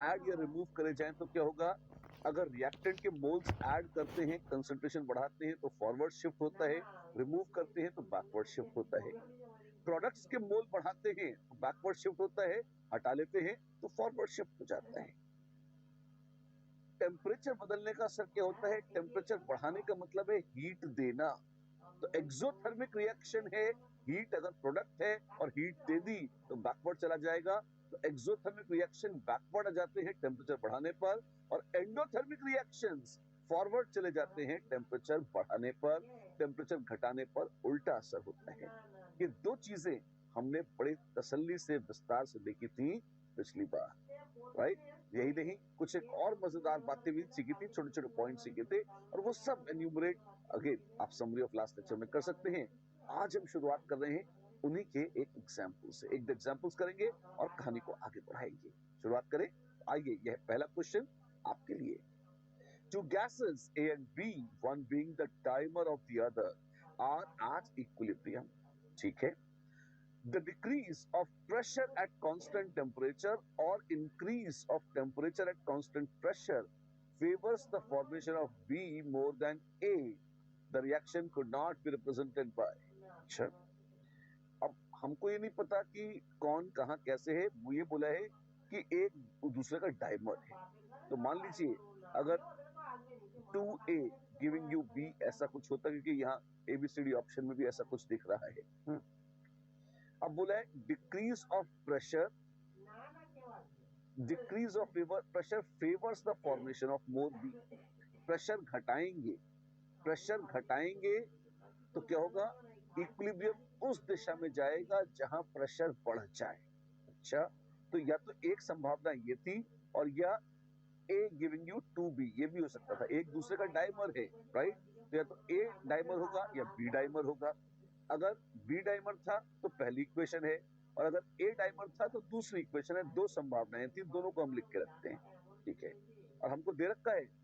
Add या remove करे जाएं तो क्या होगा? अगर रिएक्टेंट के मोल्स ऐड करते हैं, कंसंट्रेशन बढ़ाते हैं तो फॉरवर्ड शिफ्ट होता है, रिमूव करते हैं तो बैकवर्ड शिफ्ट होता है। प्रोडक्ट्स के मोल बढ़ाते हैं तो बैकवर्ड शिफ्ट होता है, हटा लेते हैं तो फॉरवर्ड शिफ्ट हो जाता है। टेम्परेचर बदलने का असर क्या होता है? टेम्परेचर बढ़ाने का मतलब है हीट देना। तो एक्सोथर्मिक रिएक्शन है, हीट अगर प्रोडक्ट है और हीट दे दी तो बैकवर्ड चला जाएगा। तो एक्सोथर्मिक रिएक्शन बैकवर्ड आ जाते हैं टेम्परेचर बढ़ाने पर, और एंडोथर्मिक रिएक्शंस फॉरवर्ड चले जाते हैं टेम्परेचर बढ़ाने पर। टेम्परेचर घटाने पर उल्टा असर होता है। ये दो चीजें हमने बड़े तसल्ली से विस्तार से देखी थी पिछली बार, राइट? यही नहीं, कुछ एक और मजेदार बातें भी सीखी थी, छोटे छोटे पॉइंट सीखे थे, और वो सब एन्यूमरेट अगेन आप समरी ऑफ लास्ट लेक्चर में कर सकते हैं। आज हम शुरुआत कर रहे हैं उन्हीं के एक एग्जाम्पल से। एक एग्जाम्पल्स करेंगे और कहानी को आगे बढ़ाएंगे। शुरुआत करें। आइए, यह पहला क्वेश्चन आपके लिए। Two gases A and B, one being the dimer of the other, are at equilibrium. ठीक है। The decrease of pressure at constant temperature or increase of temperature at constant pressure favors the formation of B more than A. The reaction could not be represented by. अच्छा, अब हमको ये नहीं पता कि कौन कहाँ कैसे है। वो ये बोला है कि एक दूसरे का डाइमर है। तो मान लीजिए अगर 2A गिविंग यू B ऐसा कुछ होता है, क्योंकि यहाँ ABCD ऑप्शन में भी ऐसा कुछ दिख रहा है। अब बोला है decrease of pressure, decrease of pressure favours the formation of more B. Pressure घटाएंगे, प्रेशर घटाएंगे तो क्या होगा? इक्विलिब्रियम उस दिशा में जाएगा जहां प्रेशर बढ़ जाए। अच्छा, तो या तो एक संभावना ये थी, और या A गिविंग यू 2B, ये भी हो सकता था। एक दूसरे का डाइमर है, राइट? तो या तो A डाइमर होगा या B डाइमर होगा। अगर B डाइमर था तो पहली इक्वेशन है, और अगर A डाइमर था तो दूसरी इक्वेशन है। दो संभावनाएं थी, दोनों को हम लिख के रखते हैं, ठीक है। और हमको दे रखा है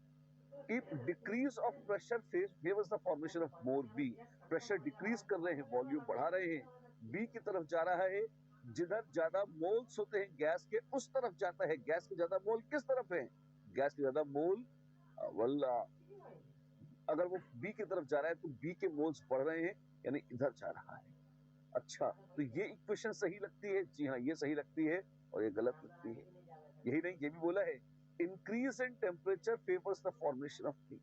if decrease of pressure favors the formation of more B, pressure decrease कर रहे हैं, वॉल्यूम बढ़ा रहे हैं, B की तरफ जा रहा है। जिधर ज्यादा मोल्स होते हैं गैस के, उस तरफ जाता है। गैस के ज्यादा मोल किस तरफ है? गैस के ज्यादा मोल वल्ला, अगर वो B की तरफ जा रहा है तो B के मोल्स बढ़ रहे हैं, यानी इधर जा रहा है। अच्छा, तो ये इक्वेशन सही लगती है? जी हाँ, ये सही लगती है, और ये गलत लगती है। यही नहीं, ये भी बोला है increase in temperature favours the formation of B.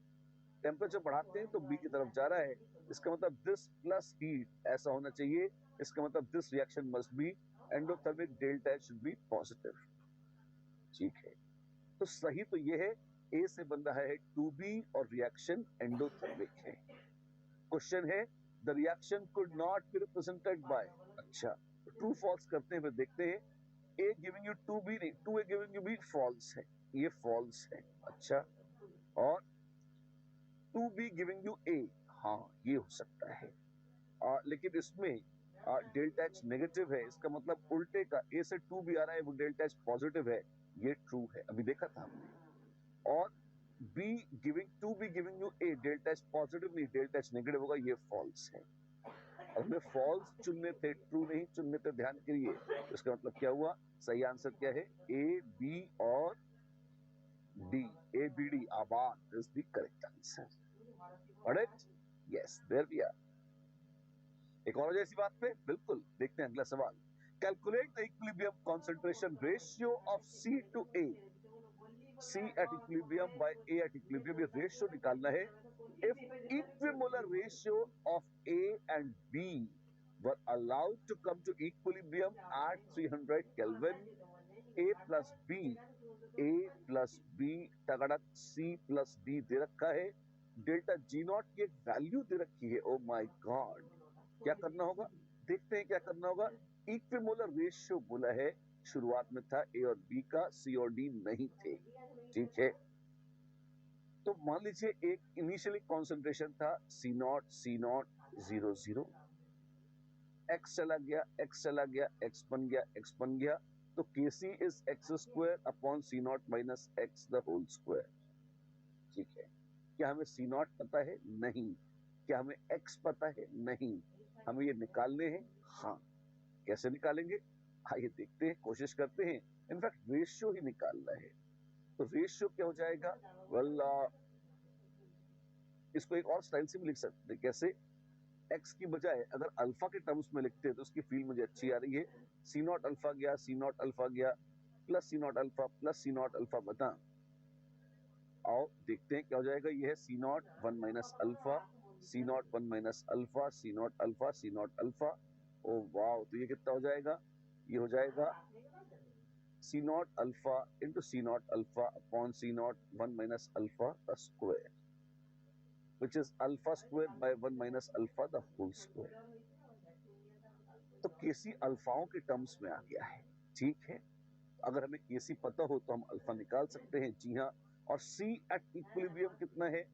Temperature बढ़ाते हैं तो बी की तरफ जा रहा है। इसका मतलब दिस प्लस हीट ऐसा होना चाहिए। इसका मतलब this reaction must be endothermic, delta H should be positive. ठीक है, तो सही तो ये है, ए से बन रहा है 2B और रिएक्शन एंडोथर्मिक है। क्वेश्चन है the reaction could not be represented by. अच्छा, तो ट्रू फॉल्स करते हैं, फिर देखते हैं। ए गिविंग यू 2B नहीं, 2A giving you B false है, ये फॉल्स है। अच्छा, और 2B गिविंग यू A, हाँ ये हो सकता है। लेकिन इसमें डेल्टा एच नेगेटिव है, इसका मतलब उल्टे का, A से 2B आ रहा है, वो डेल्टा एच पॉजिटिव है, ये ट्रू है, अभी देखा था हमने। और B giving you A, delta H positive नहीं, डेल्टा एच नेगेटिव होगा, ये फॉल्स है। और हमें फॉल्स चुनने थे, ट्रू नहीं चुनने थे, ध्यान करिए। तो इसका मतलब क्या हुआ? सही आंसर क्या है? A, B और D, ABD, आबाद is the correct answer. Correct? Yes, there we are. एक और जैसी बात पे बिल्कुल देखते हैं अगला सवाल। Calculate the equilibrium concentration ratio of C to A। C at equilibrium by A at equilibrium, ये रेशियो निकालना है। If equimolar ratio of A and B were allowed to come to equilibrium at 300 Kelvin, A plus B तगड़क C plus D दे रखा है। Delta G naught की एक value दे रखी है। ओ my God, क्या करना होगा? देखते हैं क्या करना होगा। इक्विमोलर रेशियो बोला है, शुरुआत में था ए और बी का, सी और डी नहीं थे, ठीक है। तो मान लीजिए एक इनिशियली कॉन्सेंट्रेशन था C नॉट 0 x चला गया, x चला गया, x बन गया, x बन गया। तो Kc is x square upon C not minus x the whole square, ठीक है। क्या हमें C नॉट पता है? नहीं। क्या हमें x पता है? नहीं। हमें ये निकालने हैं। हाँ, कैसे निकालेंगे? आइए देखते हैं, कोशिश करते हैं। इनफैक्ट रेशियो ही निकालना है। तो रेशियो क्या हो जाएगा? वेल इसको एक और स्टाइल से भी लिख सकते हैं। कैसे? एक्स की बजाय अगर अल्फा के टर्म्स में लिखते हैं तो उसकी फील मुझे अच्छी आ रही है। सी नॉट अल्फा गया, सी नॉट अल्फा गया, plus C naught alpha plus C naught alpha बता। आओ देखते हैं क्या हो जाएगा। ये है C naught one minus alpha, C naught one minus alpha, C naught alpha, C naught alpha. Oh wow, तो ये कितना हो जाएगा? ये हो जाएगा C naught alpha into C naught alpha upon C naught one minus alpha का square, which is alpha square by 1 minus alpha the whole square। तो केसी अल्फाओं के टर्म्स में आ गया है। ठीक है, अगर हमें केसी पता हो तो हम अल्फा निकाल सकते हैं। जी हाँ, और सी एट इक्विलिब्रियम कितना है?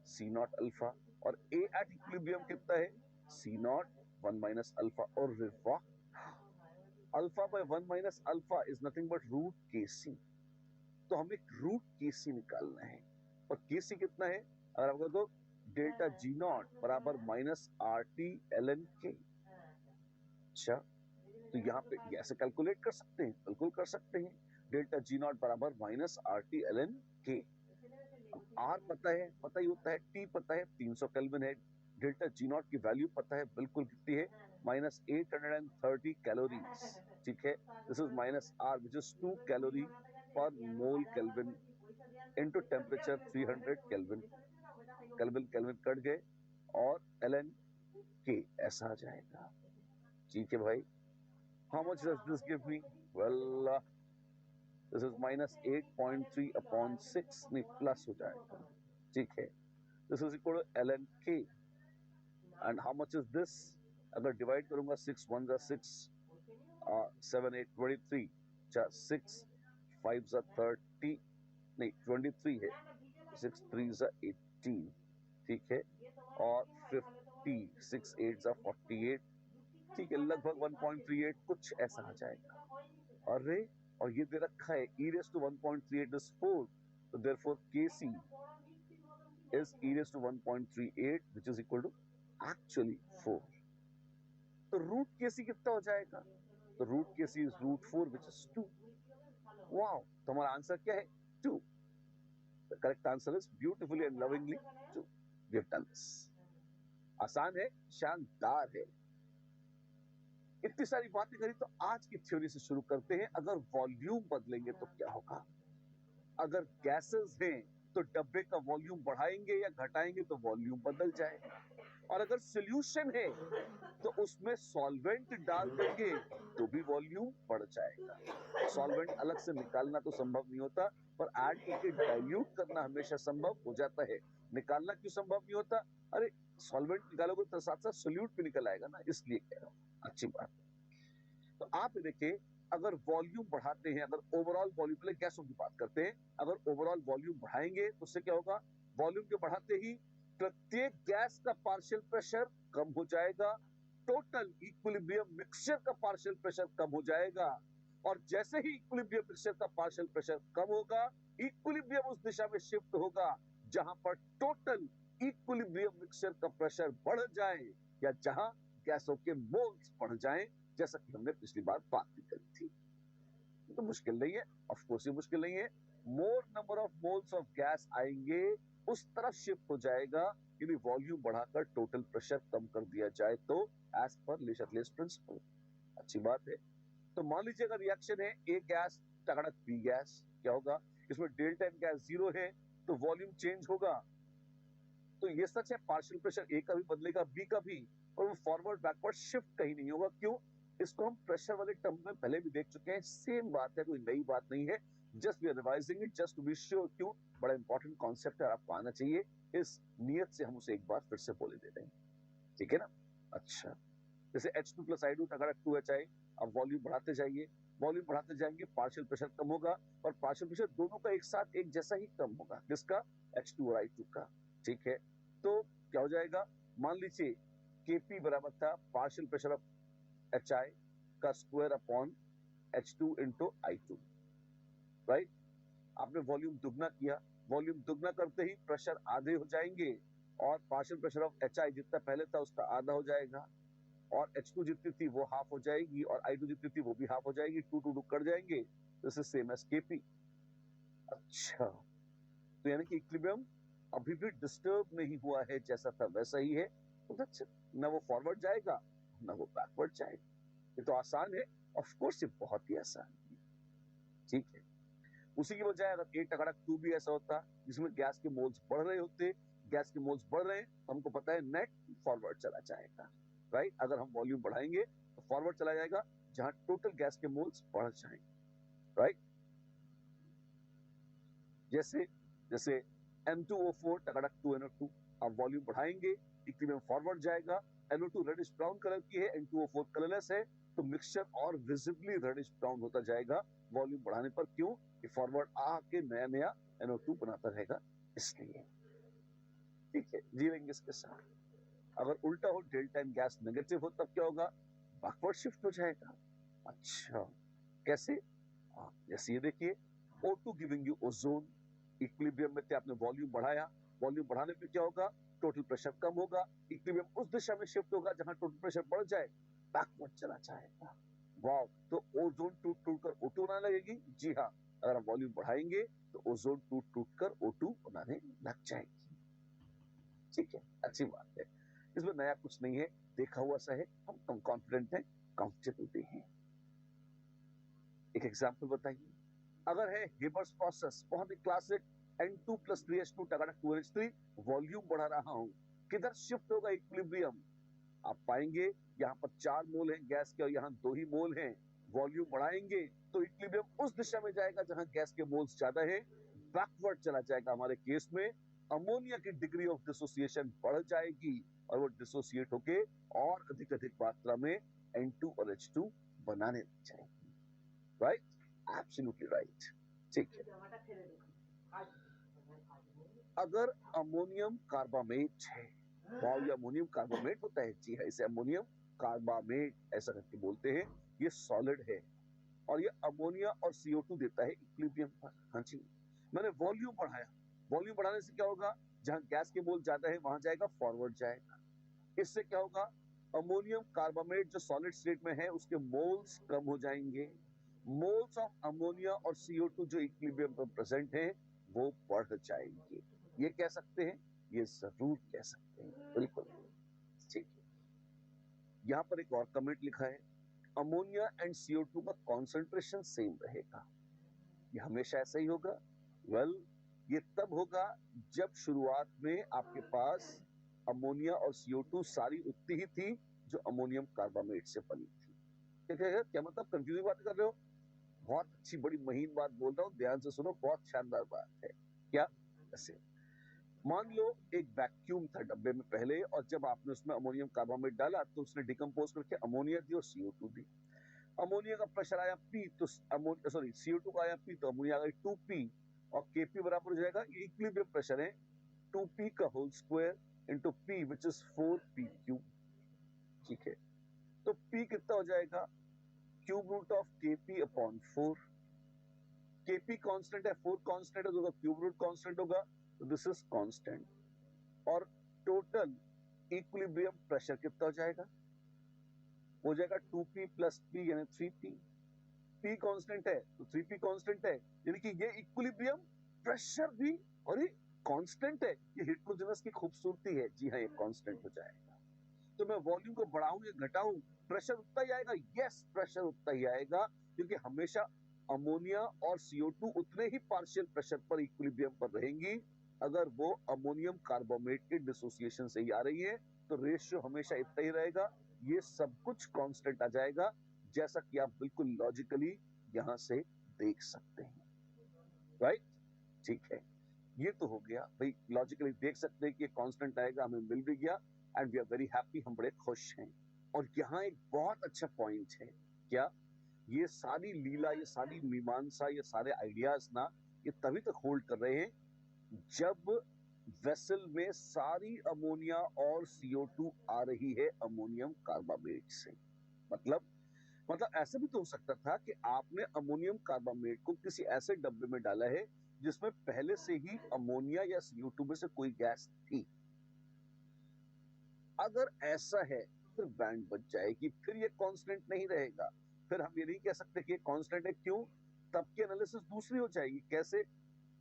C naught alpha. और ए एट इक्विलिब्रियम कितना है? C naught one minus alpha. और वाह, alpha by one minus alpha is nothing but root KC. तो हमें रूट केसी निकालना है। और केसी कितना है? अगर आपको तो डेल्टा जी नॉट बराबर minus R T L N K. अच्छा, तो यहाँ पे ऐसे कैलकुलेट कर सकते हैं, बिल्कुल कर सकते हैं। डेल्टा जी नॉट बराबर minus R T L N K. R पता है, पता ही होता है, टी पता है 300 केल्विन है। डेल्टा जी नॉट की वैल्यू पता है, बिल्कुल कितनी है? Minus 830 calories. ठीक है, this is minus R which is 2 calorie per mole kelvin into temperature 300 kelvin. Kelvin kelvin कट गए और एल के ऐसा आ जाएगा। ठीक है भाई, how much does this give me? Well this is minus 8.3 upon 6, नहीं प्लस हो जाएगा। ठीक है, this is equal to L N K. And how much is this? अगर डिवाइड करूंगा 6 1 जा 6, 7 8 23, 6 5 जा 30, नहीं 23 है, 6 3 जा 18। ठीक है, और 50, 6 8 जा 48। ठीक है, लगभग 1.38 कुछ ऐसा आ जाएगा। अरे, और ये दे रखा है e raised to 1.38 is 4, so therefore kc is e raised to 1.38 which is equal to actually 4। तो रूट केसी कितना हो जाएगा? तो root KC is root 4 which is 2। Wow, तो हमारा आंसर क्या है? 2। The correct answer is beautifully and lovingly 2। We have done this। आसान है, शानदार है। इतनी सारी बातें करी तो आज की थ्योरी से शुरू करते हैं। अगर वॉल्यूम बदलेंगे तो क्या होगा? अगर गैसेस हैं तो डब्बे का वॉल्यूम बढ़ाएंगे या घटाएंगे तो वॉल्यूम बदल जाएगा। और अगर सॉल्यूशन है तो उसमें सॉल्वेंट डाल देंगे तो भी वॉल्यूम बढ़ जाएगा। सॉल्वेंट अलग से निकालना तो संभव नहीं होता, पर ऐड करके डाइल्यूट करना हमेशा संभव हो जाता है। निकालना क्यों संभव नहीं होता? अरे, सॉल्वेंट निकालोगे तो साथ साथ सोल्यूट भी निकल आएगा ना, इसलिए कह रहा हूं। अच्छी बात। तो आप देखिए, अगर वॉल्यूम बढ़ाते हैं, अगर ओवरऑल वॉल्यूम, पहले गैसों की बात करते हैं, अगर ओवरऑल वॉल्यूम बढ़ाएंगे तो उससे क्या होगा? वॉल्यूम के बढ़ाते ही प्रत्येक गैस का पार्शियल प्रेशर कम हो जाएगा, टोटल इक्विलिब्रियम मिक्सचर का पार्शियल प्रेशर कम हो जाएगा। और जैसे ही इक्विलिब्रियम मिक्सचर का पार्शियल प्रेशर कम होगा, इक्विलिब्रियम उस दिशा में शिफ्ट होगा जहां पर टोटल इक्विलिब्रियम मिक्सचर का प्रेशर बढ़ जाए या जहां गैसों के मोल्स बढ़ जाएं, जैसा कि हमने पिछली बार बात भी करी थी। तो मुश्किल नहीं है, ऑफ कोर्स ये मुश्किल नहीं है। मोर number of moles of gas आएंगे, उस तरफ शिफ्ट हो जाएगा, यानी वॉल्यूम बढ़ाकर टोटल प्रेशर कम कर दिया जाए तो, एज पर ले शटलेस प्रिंसिपल। अच्छी बात है। तो मान लीजिए अगर रिएक्शन है ए गैस टकड़क बी गैस, क्या होगा? इसमें डेल्टा एन गैस 0 है तो वॉल्यूम चेंज होगा। तो ये सच है, पार्शियल प्रेशर ए का भी बदलेगा, बी का भी, और वो फॉरवर्ड बैकवर्ड शिफ्ट कहीं नहीं होगा। क्यों? इसको हम प्रेशर वाले टर्म में पहले भी देख चुके हैं। सेम बात है, कोई नई बात नहीं है। Just we are revising it just to be sure. क्यों? बड़ा इंपॉर्टेंट कॉन्सेप्ट है, आपको आना चाहिए। इस नियत से हम उसे एक बार फिर से बोले दे रहे हैं। ठीक है ना? अच्छा, जैसे H2 प्लस I2 टकराक 2HI। अब वॉल्यूम बढ़ाते जाइए, वॉल्यूम बढ़ाते जाएंगे, पार्शियल प्रेशर कम होगा, और पार्शियल प्रेशर दोनों का एक साथ एक जैसा ही कम होगा। किसका? H2 और I2 का। ठीक है, तो क्या हो जाएगा? मान लीजिए Kp बराबर था पार्शियल प्रेशर ऑफ HI का square upon H2 into I2। Right? आपने वॉल्यूम दुगना किया, वॉल्यूम दुगना करते ही प्रेशर आधे हो जाएंगे, और पार्शियल प्रेशर ऑफ HI जितना पहले था उसका आधा हो जाएगा, और H2 जितनी थी वो हाफ हो जाएगी, और I2 जितनी थी वो भी हाफ हो जाएगी। 2 2 कट जाएंगे, this is same as Kp। अच्छा, तो यानी कि इक्विलिब्रियम अभी भी डिस्टर्ब नहीं हुआ है, जैसा था वैसा ही है। तो दैट्स इट, ना वो फॉरवर्ड जाएगा ना वो बैकवर्ड जाएगा। ये तो आसान है, ऑफ कोर्स ये बहुत ही आसान है, ठीक है। उसी की बजाय अगर ए टकराक 2 भी ऐसा होता जिसमें गैस के मोल्स बढ़ रहे होते, गैस के मोल्स बढ़ रहे हैं, हमको पता है नेट फॉरवर्ड चला जाएगा, राइट। अगर हम वॉल्यूम बढ़ाएंगे तो फॉरवर्ड चला जाएगा जहां टोटल गैस के मोल्स बढ़ जाएंगे, राइट। जैसे जैसे M2O4 टकराक 2NO2, अब वॉल्यूम बढ़ाएंगे, इक्विलिब्रियम फॉरवर्ड जाएगा, NO2 रेडिश ब्राउन कलर की है, N2O4 कलरलेस है, तो मिक्सचर और विजिबली रेडिश ब्राउन होता जाएगा वॉल्यूम बढ़ाने पर। क्यों? कि फॉरवर्ड आके नया नया NO2 बनाता रहेगा, इसलिए। ठीक है, जी लेंगे इसके साथ। अगर उल्टा हो, डेल्टा एन गैस नेगेटिव हो, तब क्या होगा? बैकवर्ड शिफ्ट हो जाएगा। अच्छा, कैसे? जैसे ये देखिए, O2 giving you ozone, equilibrium में थे, आपने वॉल्यूम बढ़ाया, वॉल्यूम बढ़ाने पे क्या होगा? टोटल प्रेशर कम होगा, इक्विलिब्रियम उस दिशा में शिफ्ट होगा जहां टोटल प्रेशर बढ़ जाए, बैकवर्ड चला जाएगा। वाव, तो ओजोन टूट टूट कर O2 बनाने लगेगी। जी हाँ, अगर हम वॉल्यूम बढ़ाएंगे तो ओजोन टूट टूट कर O2 बनाने लग जाएगी। ठीक है, अच्छी बात है, इसमें नया कुछ नहीं है, देखा हुआ सा है, हम कॉन्फिडेंट हैं, कंफर्टेबल भी हैं। एक एग्जांपल बताइए, अगर है हेबर्स प्रोसेस, बहुत ही क्लासिक, N2 plus 3H2 टकराक 2NH3, वॉल्यूम बढ़ा रहा हूं, किधर शिफ्ट होगा इक्विलिब्रियम? आप पाएंगे यहाँ पर 4 मोल हैं गैस के और यहाँ 2 ही मोल हैं। वॉल्यूम बढ़ाएंगे तो इक्विलिब्रियम उस दिशा में जाएगा जहां गैस के मोल्स ज्यादा हैं, बैकवर्ड चला जाएगा। हमारे केस में अमोनिया की डिग्री ऑफ डिसोसिएशन बढ़ जाएगी और वो डिसोसिएट होके और अधिक अधिक मात्रा में N2 और H2 बनाने लग जाएगी, राइट? Absolutely right. ठीक है, अगर अमोनियम कार्बामेट है, वाव, ये अमोनियम कार्बामेट होता है, जी है, इसे अमोनियम कार्बामेट ऐसा करके बोलते हैं। ये सॉलिड है और ये अमोनिया और CO2 देता है इक्विलिब्रियम पर। हाँ जी, मैंने वॉल्यूम बढ़ाया, वॉल्यूम बढ़ाने से क्या होगा? जहां गैस के मोल ज्यादा है वहां जाएगा, फॉरवर्ड जाएगा। इससे क्या होगा? अमोनियम कार्बामेट जो सॉलिड स्टेट में है उसके मोल्स कम हो जाएंगे, मोल्स ऑफ अमोनिया और CO2 जो इक्विलिब्रियम पर प्रेजेंट है वो बढ़ जाएंगे। ये कह सकते हैं, ये जरूर कह सकते हैं, बिल्कुल ठीक है। यहाँ पर एक और कमेंट लिखा है, अमोनिया एंड CO2 का कॉन्सेंट्रेशन सेम रहेगा, ये हमेशा ऐसा ही होगा? वेल, ये तब होगा जब शुरुआत में आपके पास अमोनिया और CO2 सारी उतनी ही थी जो अमोनियम कार्बामेट से बनी थी। ठीक है, क्या मतलब कंफ्यूजिंग बात कर रहे हो? बहुत अच्छी बड़ी महीन बात बोल रहा हूँ, ध्यान से सुनो, बहुत शानदार बात है। क्या? ऐसे मान लो एक वैक्यूम था डब्बे में पहले, और जब आपने उसमें अमोनियम कार्बामेट डाला तो उसने डिकम्पोज करके अमोनिया दी और CO2 दी। अमोनिया का प्रेशर आया P, तो CO2 का आया P, तो अमोनिया आ गई 2P, और Kp बराबर हो जाएगा, ये इक्विलिब्रियम प्रेशर है, 2P का whole square into P which is 4PQ। ठीक है, तो P कितना हो जाएगा? Cube root of Kp upon 4। Kp constant है, 4 कांस्टेंट है, तो क्यूब रूट कांस्टेंट होगा, तो दिस इज कांस्टेंट। और टोटल इक्विलिब्रियम प्रेशर कितना हो जाएगा? हो जाएगा 2P प्लस P यानी 3P। P कांस्टेंट है तो 3P कांस्टेंट है, यानी कि ये इक्विलिब्रियम प्रेशर भी और ये कांस्टेंट है। ये हेटेरोजेनस की खूबसूरती है। जी हाँ, ये कांस्टेंट हो जाएगा। तो मैं वॉल्यूम को बढ़ाऊं या घटाऊं, प्रेशर उतना ही आएगा। यस, प्रेशर उतना ही आएगा, क्योंकि हमेशा अमोनिया और CO2 उतने ही पार्शियल प्रेशर पर इक्विलिब्रियम पर रहेंगी। अगर वो अमोनियम कार्बोनेट के डिसोसिएशन से ही आ रही है तो रेशियो हमेशा इतना ही रहेगा, ये सब कुछ कांस्टेंट आ जाएगा, जैसा कि आप बिल्कुल लॉजिकली यहां से देख सकते हैं, राइट? ठीक है, ये तो हो गया भाई, लॉजिकली देख सकते हैं कि कांस्टेंट आएगा, हमें मिल भी गया, and we are very happy, हम बड़े खुश हैं। और यहाँ एक बहुत अच्छा पॉइंट है, क्या? ये सारी लीला, ये सारी मीमांसा, ये सारे आइडियाज ना, ये तभी तक होल्ड कर रहे हैं जब वेसल में सारी अमोनिया और CO2 आ रही है अमोनियम कार्बामेट से। मतलब ऐसा भी तो हो सकता था कि आपने अमोनियम कार्बामेट को किसी ऐसे डब्बे में डाला है जिसमें पहले से ही अमोनिया या CO2 में से कोई गैस थी। अगर ऐसा है फिर बैंड बच जाएगी, फिर ये कांस्टेंट नहीं रहेगा। फिर हम ये नहीं कह सकते कि ये कांस्टेंट है। क्यों? तब की एनालिसिस दूसरी हो जाएगी। कैसे?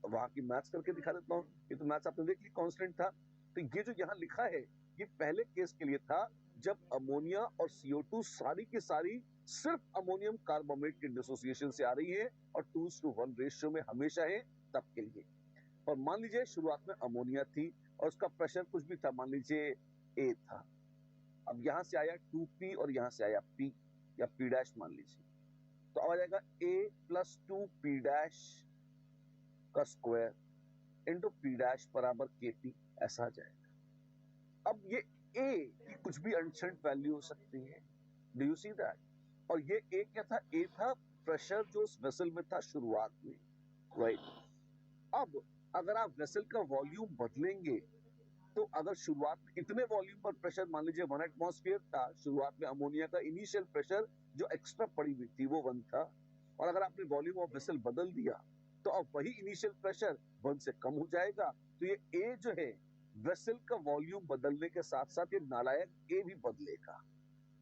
वहां की मैथ्स करके दिखा देता हूँ। ये तो मैथ्स आपने देख ली, कांस्टेंट था। तो ये जो यहाँ लिखा है, ये पहले केस के लिए था जब अमोनिया और CO2 सारी की सारी सिर्फ अमोनियम कार्बोनेट के डिसोसिएशन से आ रही है और 2:1 रेशियो में हमेशा है, तब के लिए। और मान लीजिए शुरुआत में अमोनिया थी और उसका प्रेशर कुछ भी था, मान लीजिए A था। अब यहां से आया 2P और यहां से आया P या P डैश मान लीजिए, तो अब आ जाएगा A प्लस 2P डैश का स्क्वायर इंटू P डैश बराबर KP, ऐसा आ जाएगा। अब ये A की कुछ भी अनसेंट वैल्यू हो सकती है, डू यू सी दैट? और ये A क्या था? A था प्रेशर जो उस वेसल में था शुरुआत में, राइट? अब अगर आप वेसल का वॉल्यूम बदलेंगे, तो अगर शुरुआत में इतने वॉल्यूम पर प्रेशर मान लीजिए 1 एटमॉस्फेयर था, शुरुआत में अमोनिया का इनिशियल प्रेशर जो एक्स्ट्रा पड़ी हुई थी वो 1 था, और अगर आपने वॉल्यूम ऑफ वेसल बदल दिया तो अब वही इनिशियल प्रेशर 1 से कम हो जाएगा। तो ये ए जो है, वेसल का वॉल्यूम बदलने के साथ साथ ये नालायक ए भी बदलेगा।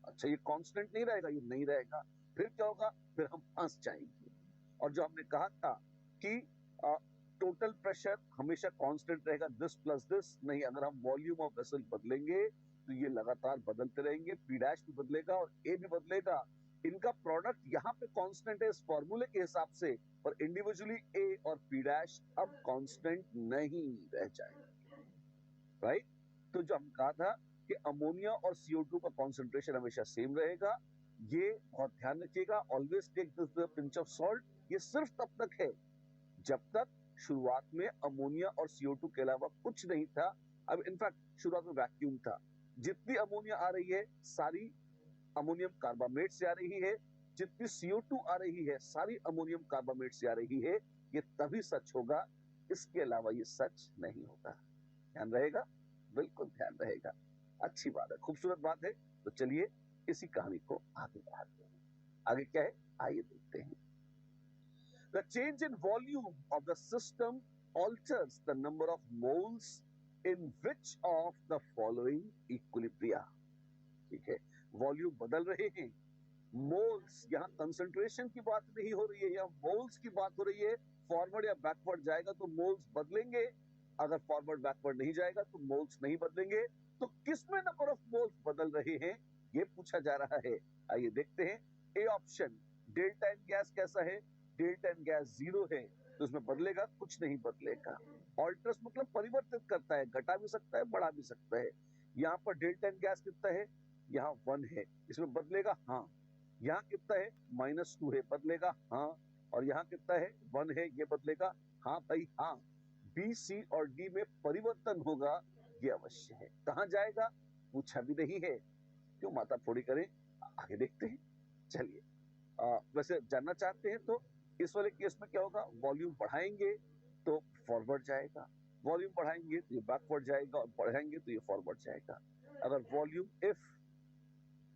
अच्छा, ये कांस्टेंट नहीं रहेगा, ये नहीं रहेगा। फिर क्या होगा? फिर हम फंस जाएंगे। और जो हमने कहा था कि टोटल प्रेशर हमेशा कांस्टेंट रहेगा, दिस प्लस दिस नहीं, अगर हम वॉल्यूम ऑफ वेसल बदलेंगे तो ये लगातार बदलते रहेंगे, पी डैश भी बदलेगा और ए भी बदलेगा। इनका प्रोडक्ट यहाँ पे कांस्टेंट है इस फॉर्मूले के हिसाब से, पर इंडिविजुअली ए और पी डैश अब कांस्टेंट नहीं रह जाएंगे, राइट? तो जो हम कहा था कि अमोनिया और CO2 का कॉन्सेंट्रेशन हमेशा सेम रहेगा, ये बहुत ध्यान रखिएगा। Always take this with a pinch of salt. ये सिर्फ तब तक है जब तक शुरुआत में अमोनिया और CO2 के अलावा कुछ नहीं था। अब इनफैक्ट शुरुआत में वैक्यूम था, जितनी अमोनिया आ रही है सारी अमोनियम कार्बामेट से आ रही है, जितनी CO2 आ रही है सारी अमोनियम कार्बामेट से आ रही है। ये तभी सच होगा, इसके अलावा ये सच नहीं होगा। ध्यान रहेगा? बिल्कुल ध्यान रहेगा। अच्छी बात है, खूबसूरत बात है। तो चलिए इसी कहानी को आगे बढ़ाते हैं। आगे क्या है, आइए देखते हैं। The change in volume of the system alters the number of moles in which of the following equilibria. ठीक है, वॉल्यूम बदल रहे हैं, मोल्स, यहाँ कंसंट्रेशन की बात नहीं हो रही है, यहाँ मोल्स की बात हो रही है। फॉरवर्ड या बैकवर्ड जाएगा तो मोल्स बदलेंगे, अगर फॉरवर्ड बैकवर्ड नहीं जाएगा तो मोल्स नहीं बदलेंगे। तो किसमें नंबर ऑफ मोल्स बदल रहे हैं, ये पूछा जा रहा है। आइए देखते हैं। A option, delta N gas कैसा है? डेल्टा एन गैस 0 है, तो इसमें बदलेगा कुछ नहीं बदलेगा। ऑल्टर्स मतलब परिवर्तित करता है, घटा भी सकता है बढ़ा भी सकता है। यहाँ पर डेल्टा एन गैस कितना है? यहाँ 1 है, इसमें बदलेगा हाँ। यहाँ कितना है? -2 है, बदलेगा हाँ। और यहाँ कितना है? 1 है, ये बदलेगा हाँ भाई हाँ। बी, सी और डी में परिवर्तन होगा, ये अवश्य है। कहाँ जाएगा? पूछा भी नहीं है, क्यों माता फोड़ी करें। आगे देखते हैं। चलिए, वैसे जानना चाहते हैं तो इस वाले केस में क्या होगा? वॉल्यूम बढ़ाएंगे तो फॉरवर्ड जाएगा, वॉल्यूम बढ़ाएंगे तो ये बैकवर्ड जाएगा, और बढ़ाएंगे तो ये फॉरवर्ड जाएगा। अगर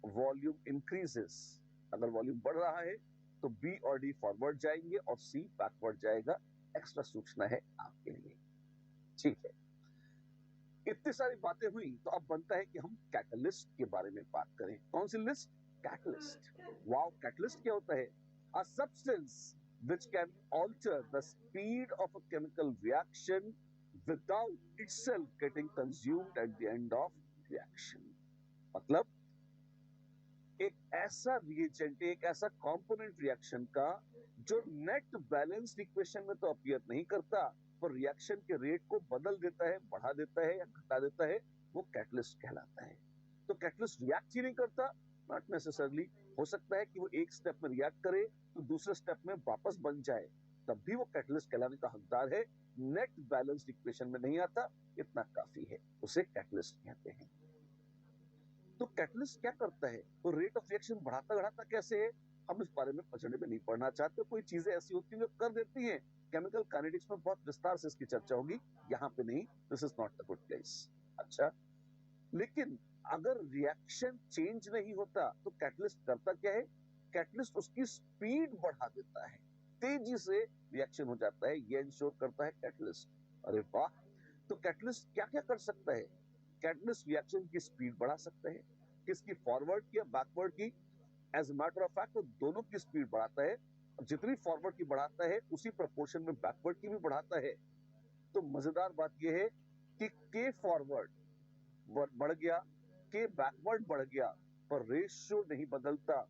वॉल्यूम इंक्रीजेस, अगर वॉल्यूम बढ़ रहा है तो बी और डी फॉरवर्ड जाएंगे और सी बैकवर्ड जाएगा। एक्स्ट्रा सूचना है आपके लिए, ठीक है। इतनी सारी बातें हुई तो अब बनता है कि हम कैटलिस्ट के बारे में बात करें। कौन सी लिस्ट? कैटलिस्ट। वाओ, कैटलिस्ट क्या होता है? A substance which can alter the speed of a chemical reaction without itself getting consumed at the end of reaction। मतलब एक ऐसा रिएजेंट, एक ऐसा कंपोनेंट रिएक्शन का जो नेट बैलेंस्ड इक्वेशन में तो अपीयर नहीं करता, पर रिएक्शन के रेट को बदल देता है, बढ़ा देता है या घटा देता है, वो कैटलिस्ट कहलाता है। तो कैटलिस्ट रिएक्ट ही नहीं करता, नॉट नेसेसरली। हो सकता है कि वो एक स्टेप में रिएक्ट करे तो दूसरे स्टेप में वापस बन जाए, तब भी वो कैटलिस्ट कहलाने का हकदार है। नेट बैलेंस्ड इक्वेशन में नहीं आता, इतना काफी है, उसे कैटलिस्ट कहते हैं। तो कैटलिस्ट क्या करता है? वो रेट ऑफ रिएक्शन बढ़ाता बढ़ाता कैसे है, हम इस बारे में पचड़े में नहीं पढ़ना चाहते। कोई चीजें ऐसी होती हैं जो कर देती हैं। केमिकल काइनेटिक्स में बहुत विस्तार से इसकी चर्चा होगी, यहाँ पे नहीं, this is not the good place. अच्छा, लेकिन अगर रिएक्शन चेंज नहीं होता तो कैटलिस्ट करता क्या है? कैटलिस्ट उसकी स्पीड बढ़ा देता है, तेजी से रिएक्शन हो जाता है, ये इंश्योर करता है कैटलिस्ट। अरे वाह! तो कैटलिस्ट क्या क्या कर सकता है? कैटलिस्ट रिएक्शन की स्पीड बढ़ा सकता है, किसकी? फॉरवर्ड की या बैकवर्ड की? As a matter of fact वो दोनों की स्पीड बढ़ाता है। जितनी फॉरवर्ड की बढ़ाता है उसी प्रोपोर्शन में बैकवर्ड की भी बढ़ाता है। तो मजेदार बात यह है कि के फॉरवर्ड बढ़ गया, के बैकवर्ड बढ़ गया, पर रेशियो नहीं बदलता।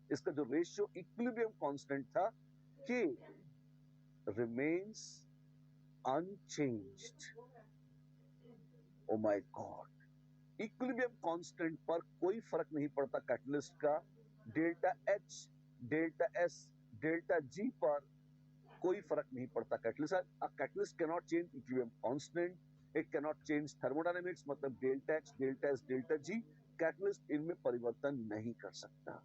इसका जो रेशियो इक्विलिब्रियम कांस्टेंट था, K remains unchanged. Oh my god, equilibrium constant पर कोई फर्क नहीं पड़ता कैटलिस्ट का। Delta H, delta S, delta G पर कोई फर्क नहीं पड़ता catalyst. A catalyst can not change equilibrium constant, it can not change thermodynamics, मतलब delta H, delta S, delta G. Catalyst इनमें परिवर्तन नहीं कर सकता।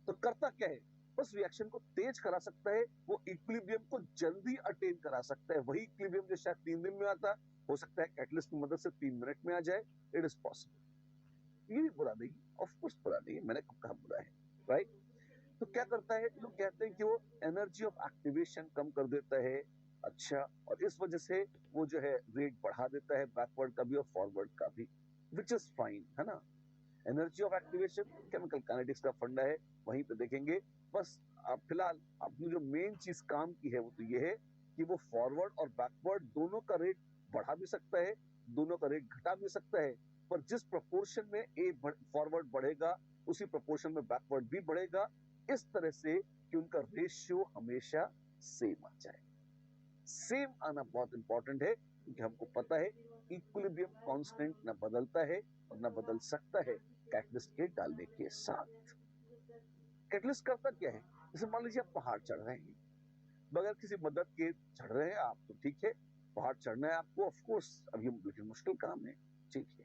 तो करता क्या है, बस रिएक्शन को तेज करा सकता है, वो इक्विलिब्रियम को जल्दी अटेन करा सकता है। वही इक्विलिब्रियम जो शायद 3 दिन में आता, हो सकता है कैटलिस्ट की मदद से 3 मिनट में आ जाए। It is possible. ये भी बुरा नहीं, ऑफ कोर्स बुरा नहीं, मैंने कब कहा बुरा है, राइट? तो क्या करता है, लोग कहते हैं कि वो एनर्जी ऑफ एक्टिवेशन कम कर देता है। अच्छा, और इस वजह से वो जो है रेट बढ़ा देता है बैकवर्ड का भी और फॉरवर्ड का भी, विच इज फाइन, है ना। Energy of activation chemical kinetics का फंडा है, वहीं पे देखेंगे। बस अब फिलहाल अपनी जो मेन चीज काम की है वो तो ये है कि वो फॉरवर्ड और बैकवर्ड दोनों का रेट बढ़ा भी सकता है, दोनों का रेट घटा भी सकता है, पर जिस प्रोपोर्शन में फॉरवर्ड बढ़ेगा उसी प्रोपोर्शन में बैकवर्ड भी बढ़ेगा, इस तरह से कि उनका रेशियो हमेशा सेम आ जाए। सेम आना बहुत इंपॉर्टेंट है, क्योंकि हमको पता है इक्विलिब्रियम कांस्टेंट न बदलता है और न बदल सकता है कैटलिस्ट के डालने के साथ। कैटलिस्ट करता क्या है, जैसे मान लीजिए आप पहाड़ चढ़ रहे हैं, बगैर किसी मदद के चढ़ रहे हैं आप, तो ठीक है, पहाड़ चढ़ना है आपको, ऑफ कोर्स अब ये लेकिन मुश्किल काम है, ठीक है।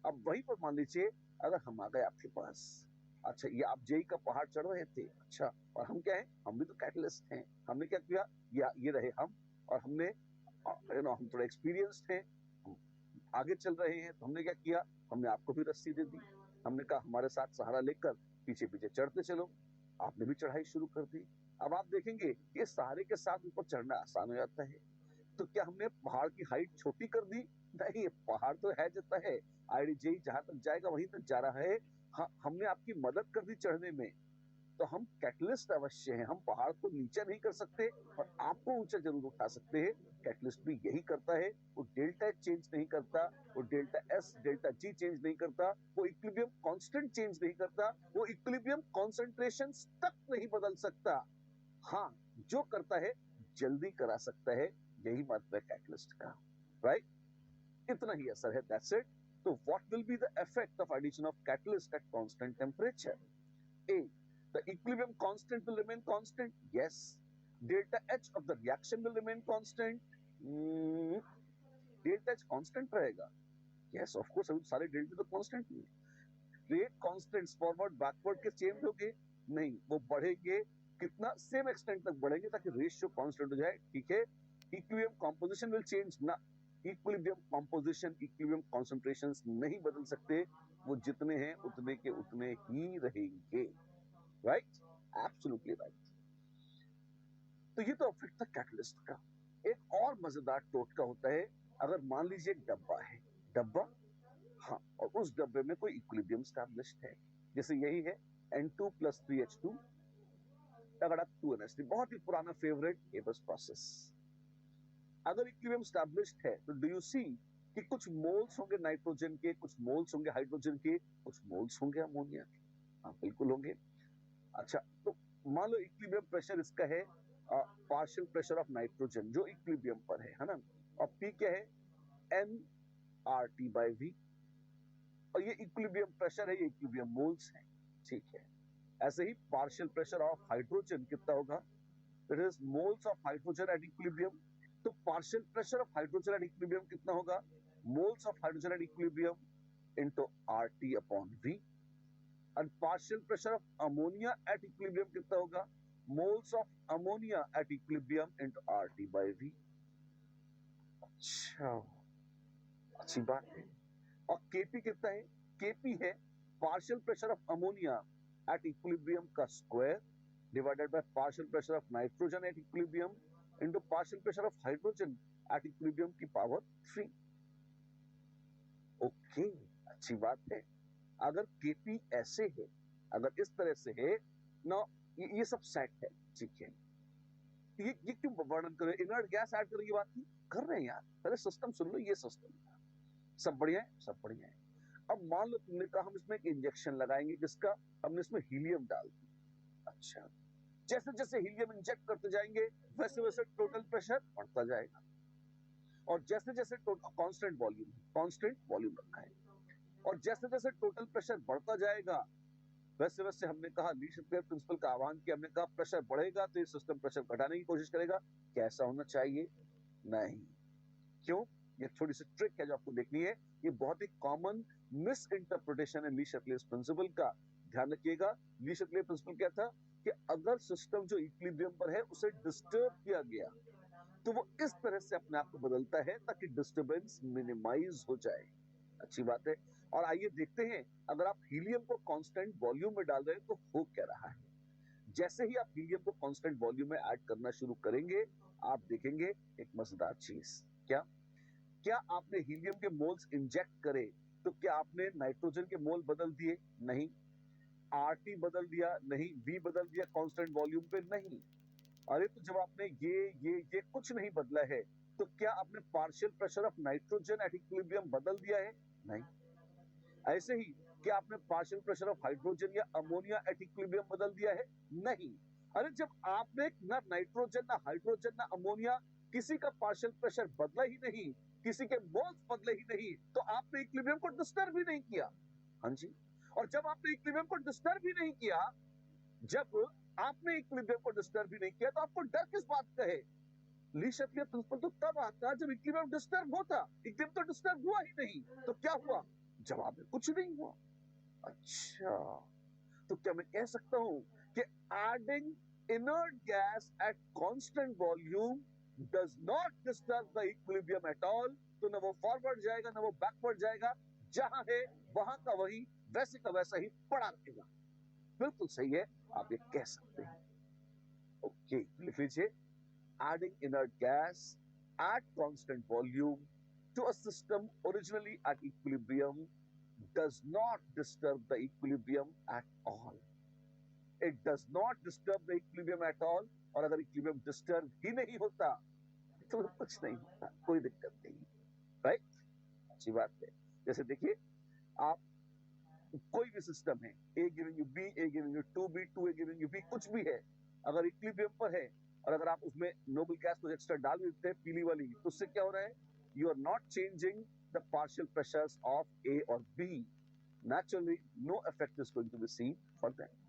अब वहीं पर मान लीजिए अगर हम आ गए आपके पास, अच्छा ये आप जेई का पहाड़ चढ़ रहे थे, अच्छा, और हम क्या है, हम भी तो कैटलिस्ट हैं। हमने क्या किया, ये रहे हम, और हमने हम थोड़ा एक्सपीरियंस्ड हैं, हम आगे चल रहे हैं, तो हमने क्या किया, हमने आपको भी रस्सी दे दी, हमने कहा हमारे साथ सहारा लेकर पीछे पीछे चढ़ते चलो। आपने भी चढ़ाई शुरू कर दी। अब आप देखेंगे ये सहारे के साथ ऊपर चढ़ना आसान हो जाता है। तो क्या हमने पहाड़ की हाइट छोटी कर दी? नहीं, पहाड़ तो है जता है, आईडीजेई जहां तक जाएगा वहीं तक जा रहा है। हाँ, हमने आपकी मदद कर दी चढ़ने में, तो हम कैटलिस्ट अवश्य हैं, हम पहाड़ को नीचे नहीं कर सकते और आपको ऊंचा जरूर उठा सकते हैं। कैटलिस्ट भी यही करता है, वो डेल्टा एच चेंज नहीं करता, वो डेल्टा एस, डेल्टा जी चेंज नहीं करता, वो इक्विलिब्रियम कांस्टेंट चेंज नहीं करता, वो इक्विलिब्रियम कॉन्सेंट्रेशन तक नहीं बदल सकता। हाँ, जो करता है जल्दी करा सकता है, यही मतलब है कैटलिस्ट का, राइट? इतना ही असर है, दैट्स इट। तो what will be the effect of addition of catalyst at constant temperature? A, the equilibrium constant will remain constant. Yes. Delta H of the reaction will remain constant. Delta H constant रहेगा. Yes, of course. अभी सारे delta तो constant नहीं है. Rate constants forward backward के change होंगे? नहीं, वो बढ़ेंगे कितना? Same extent तक बढ़ेंगे ताकि ratio constant हो जाए. ठीक है? Equilibrium composition will change ना. Equilibrium composition, equilibrium concentrations नहीं बदल सकते. वो जितने हैं उतने के उतने ही रहेंगे. Right, absolutely right. तो ये तो इफेक्ट था कैटलिस्ट का। एक और मजेदार टोटका होता है, अगर मान लीजिए एक डब्बा है, डब्बा, हाँ, और उस डब्बे में कोई इक्विलिब्रियम स्टैब्लिश्ड है, जैसे यही है N2 + 3H2 तगड़ा 2NH3, बहुत ही पुराना फेवरेट एबस प्रोसेस। अगर इक्विलिब्रियम स्टैब्लिश्ड है तो डू यू सी कि कुछ मोल्स होंगे नाइट्रोजन के, कुछ मोल्स होंगे हाइड्रोजन के, कुछ मोल्स होंगे अमोनिया के? हाँ, बिल्कुल होंगे। अच्छा, तो मान लो इक्विलिब्रियम प्रेशर इसका है पार्शियल प्रेशर ऑफ नाइट्रोजन जो इक्विलिब्रियम पर है ना, और पी क्या है, nRT/V, और ये इक्विलिब्रियम प्रेशर है, ये इक्विलिब्रियम मोल्स है, ठीक है। ऐसे ही पार्शियल प्रेशर ऑफ हाइड्रोजन कितना होगा, it is moles of hydrogen at equilibrium. तो partial pressure of hydrogen at equilibrium कितना होगा, moles of hydrogen at equilibrium into RT/V। और partial pressure of ammonia at equilibrium कितना होगा, moles of ammonia at equilibrium into RT/V। अच्छा, अच्छी बात है। और केपी कितना है, केपी है partial pressure of ammonia at equilibrium का square divided by partial pressure of nitrogen at equilibrium into partial pressure of hydrogen at equilibrium की पावर 3। ओके, अच्छी बात है। अगर केपी ऐसे है, अगर इस तरह से है ना, ये सब सेट है, ठीक है। ये क्यों वर्णन कर रहे हैं? इनर्ट गैस ऐड करने की बात की कर रहे हैं यार, पहले सिस्टम सुन लो। ये सिस्टम सब बढ़िया है, सब बढ़िया है। अब मान लो तुमने कहा हम इसमें एक इंजेक्शन लगाएंगे, जिसका हमने इसमें हीलियम डाल दिया। अच्छा, जैसे जैसे हीलियम इंजेक्ट करते जाएंगे वैसे वैसे टोटल प्रेशर बढ़ता जाएगा, और जैसे जैसे कांस्टेंट वॉल्यूम रखा है, और जैसे जैसे टोटल प्रेशर बढ़ता जाएगा वैसे वैसे हमने कहा ली-शक्लर प्रिंसिपल का आह्वान किया, हमने कहा प्रेशर बढ़ेगा तो ये सिस्टम प्रेशर घटाने की कोशिश करेगा। कैसा होना चाहिए? नहीं। क्यों? ये थोड़ी सी ट्रिक है जो आपको देखनी है। ये बहुत ही कॉमन मिस इंटरप्रिटेशन है ली-शक्लर प्रिंसिपल का। ध्यान रखिएगा, ली-शक्लर प्रिंसिपल क्या था कि अगर सिस्टम जो इक्विलिब्रियम पर है उसे डिस्टर्ब किया गया तो वो इस तरह से अपने आप को बदलता है ताकि डिस्टर्बेंस मिनिमाइज हो जाए। अच्छी बात है। और आइए देखते हैं, अगर आप हीलियम को कांस्टेंट वॉल्यूम में डाल रहे हैं तो हो क्या रहा है। जैसे ही आप हीलियम को कांस्टेंट वॉल्यूम में ऐड करना शुरू करेंगे, आप देखेंगे एक मजेदार चीज। क्या क्या आपने हीलियम के मोल्स इंजेक्ट करे तो क्या आपने नाइट्रोजन के मोल बदल दिए? नहीं। आरटी बदल दिया? नहीं। वी बदल दिया कांस्टेंट वॉल्यूम पे? नहीं। अरे तो जब आपने ये कुछ नहीं बदला है तो क्या आपने partial pressure of nitrogen at equilibrium बदल दिया है? नहीं। ऐसे ही क्या आपने पार्शियल प्रेशर ऑफ हाइड्रोजन या अमोनिया एट इक्विलिब्रियम बदल दिया है? नहीं। अरे जब आपने ना नाइट्रोजन ना हाइड्रोजन ना अमोनिया किसी का पार्शियल प्रेशर बदला ही नहीं, किसी के मोल्स बदले ही नहीं, तो आपने इक्विलिब्रियम को डिस्टर्ब ही नहीं किया। हाँ जी। और जब आपने इक्विलिब्रियम को डिस्टर्ब ही नहीं किया, जब आपने इक्विलिब्रियम को डिस्टर्ब ही नहीं किया, तो आपको डर किस बात का है? ली-शक्लर प्रिंसिपल तो तब आता जब इक्विलिब्रियम डिस्टर्ब होता। इक्विलिब्रियम तो डिस्टर्ब हुआ ही नहीं, तो क्या हुआ? जवाब में कुछ नहीं हुआ। अच्छा, तो क्या मैं कह सकता हूं कि adding inert gas at constant volume does not disturb the equilibrium at all? तो ना वो फॉरवर्ड जाएगा ना वो बैकवर्ड जाएगा, जहां है वहां का वही वैसे का वैसा ही पड़ा रहेगा। बिल्कुल सही है, आप ये कह सकते हैं। ओके, लिख लीजिए, adding inert gas at constant volume to a system originally at equilibrium does not disturb the equilibrium at all. It does not disturb the equilibrium at all. और अगर equilibrium disturb ही नहीं होता तो कुछ नहीं होता, कोई दिक्कत नहीं। राइट? अच्छी बात है। जैसे देखिए, आप कोई भी सिस्टम है, A giving you B, A giving you 2B, 2A giving you B, कुछ भी है, अगर इक्विलिब्रियम पर है और अगर आप उसमें नोबल गैस को एक्स्ट्रा डाल भी देते हैं पीली वाली, तो उससे क्या हो रहा है? You are not changing the partial pressures of A और B. Naturally, no effect is going to be seen for them.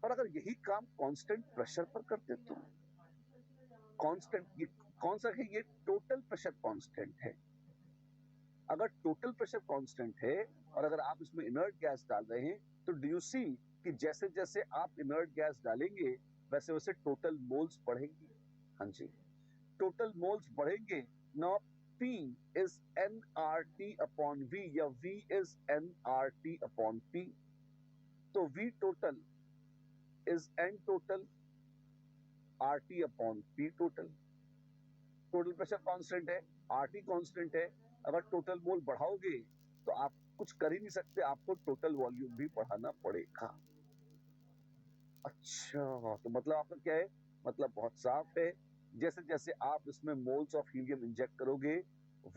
और अगर यही काम कांस्टेंट प्रेशर पर करते तो कांस्टेंट, ये कौन सा है? ये टोटल प्रेशर कांस्टेंट है। अगर टोटल प्रेशर कांस्टेंट है और अगर आप इसमें इनर्ट गैस डाल रहे हैं, तो डू यू सी कि जैसे जैसे आप इनर्ट गैस डालेंगे वैसे वैसे टोटल मोल्स बढ़ेंगे? हाँ जी, टोटल मोल्स बढ़ेंगे। Now P is nRT upon V या V is nRT upon P, तो V total is N total RT upon P total. Total pressure constant है, RT कांस्टेंट है। अगर टोटल मोल बढ़ाओगे तो आप कुछ कर ही नहीं सकते, आपको टोटल वॉल्यूम भी बढ़ाना पड़ेगा। अच्छा, तो मतलब आपका क्या है? मतलब बहुत साफ है। जैसे जैसे आप इसमें मोल्स ऑफ हीलियम इंजेक्ट करोगे,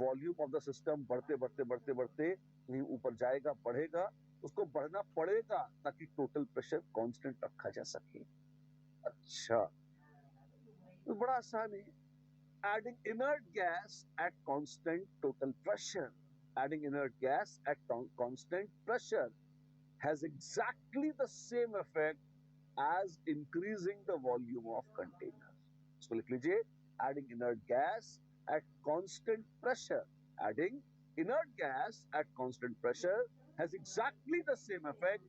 वॉल्यूम ऑफ द सिस्टम बढ़ते बढ़ते बढ़ते बढ़ते कहीं ऊपर जाएगा, बढ़ेगा। उसको बढ़ना पड़ेगा ताकि टोटल प्रेशर कांस्टेंट रखा जा सके। अच्छा, तो बड़ा आसान है। Adding inert gas at constant total pressure. Adding inert gas at constant pressure has exactly the same effect as increasing the volume of container. इसको लिख लीजिए, adding inert gas at constant pressure. Adding inert gas at constant pressure has exactly the same effect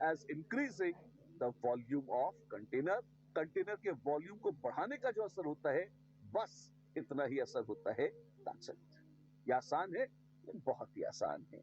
as increasing the volume of container. Container के volume को बढ़ाने का जो असर होता है, बस इतना ही असर होता है। ये आसान है, ये बहुत ही आसान है।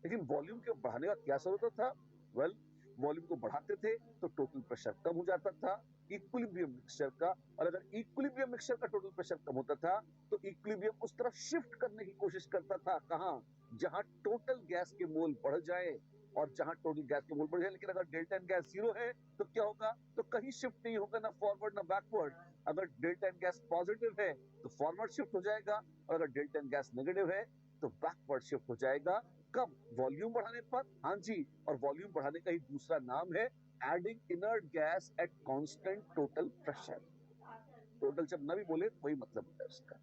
लेकिन वॉल्यूम के बढ़ाने का क्या असर होता था? वेल, वॉल्यूम को बढ़ाते थे तो टोटल प्रेशर कम हो जाता था इक्विलिब्रियम मिक्सचर का, और अगर इक्विलिब्रियम मिक्सचर का टोटल प्रेशर कम होता था तो इक्विलिब्रियम उस तरफ शिफ्ट करने की कोशिश करता था। कहां? जहां टोटल गैस के मोल बढ़ जाए, और जहां टोटल गैस के मोल बढ़ जाए, लेकिन अगर डेल्टा एन गैस जीरो है तो क्या होगा? तो कहीं शिफ्ट नहीं होगा, ना फॉरवर्ड ना बैकवर्ड। अगर डेल्टा एन गैस पॉजिटिव है तो फॉरवर्ड शिफ्ट हो जाएगा, और अगर डेल्टा एन गैस नेगेटिव है तो बैकवर्ड शिफ्ट हो जाएगा। कब? वॉल्यूम बढ़ाने पर। हाँ जी, और वॉल्यूम बढ़ाने का ही दूसरा नाम है adding inert gas at constant total pressure. Total जब ना भी बोले वही मतलब होता है उसका।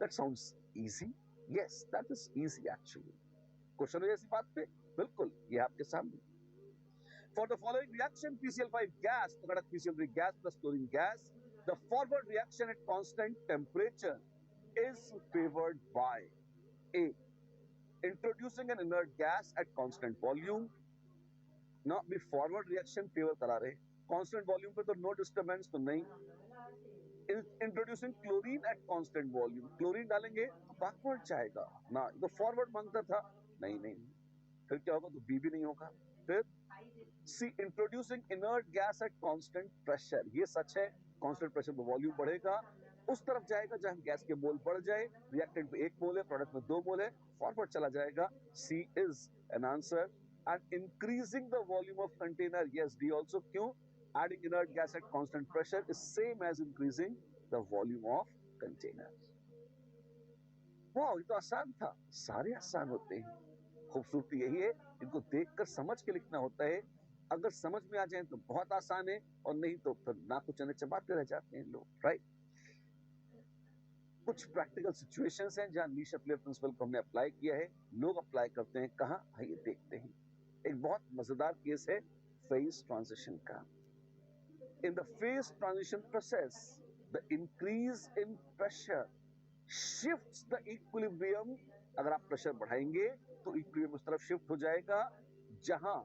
That sounds easy. Yes, that is easy actually. Question है ऐसी बात पे? बिल्कुल, ये आपके सामने। For the following reaction, PCl5 gas, तो कड़क PCl3 gas plus chlorine gas, the forward reaction at constant temperature is favored by A. Introducing an inert gas at constant volume. ना भी फॉरवर्ड रिएक्शन फेवर करा रहे, constant volume पे तो no disturbance तो नहीं। Introducing chlorine at constant volume, chlorine डालेंगे तो बैकवर्ड जाएगा ना, तो फॉरवर्ड मांगता था। नहीं नहीं, फिर क्या होगा? तो बी भी नहीं होगा। फिर C, introducing inert gas at constant pressure, ये सच है, कांस्टेंट प्रेशर में वॉल्यूम बढ़ेगा, उस तरफ जाएगा जहां गैस के मोल बढ़ जाए, रिएक्टेंट में 1 मोल है, प्रोडक्ट में 2 मोल है, फॉरवर्ड चला जाएगा। C is an answer. And increasing the volume of container, yes D also. क्यों? adding inert gas at constant pressure is same as increasing the volume of container. वाह, ये तो आसान था। सारे आसान होते हैं, खूबसूरती यही है, इनको देखकर समझ के लिखना होता है। अगर समझ में आ जाए तो बहुत आसान है, और नहीं तो फिर ना कुछ चबाते रह जाते हैं लोग, राइट। कुछ प्रैक्टिकल सिचुएशंस हैं जहां लीश अप्लाई प्रिंसिपल को हमने अप्लाई किया है। लोग अप्लाई करते हैं कहां? आइए देखते हैं। एक बहुत मजेदार केस है फेज ट्रांजिशन का। In the phase transition process, the increase in pressure shifts the equilibrium. अगर आप प्रेशर बढ़ाएंगे तो इक्विलिब्रियम उस तरफ शिफ्ट हो जाएगा जहां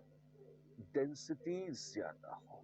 डेंसिटी ज्यादा हो।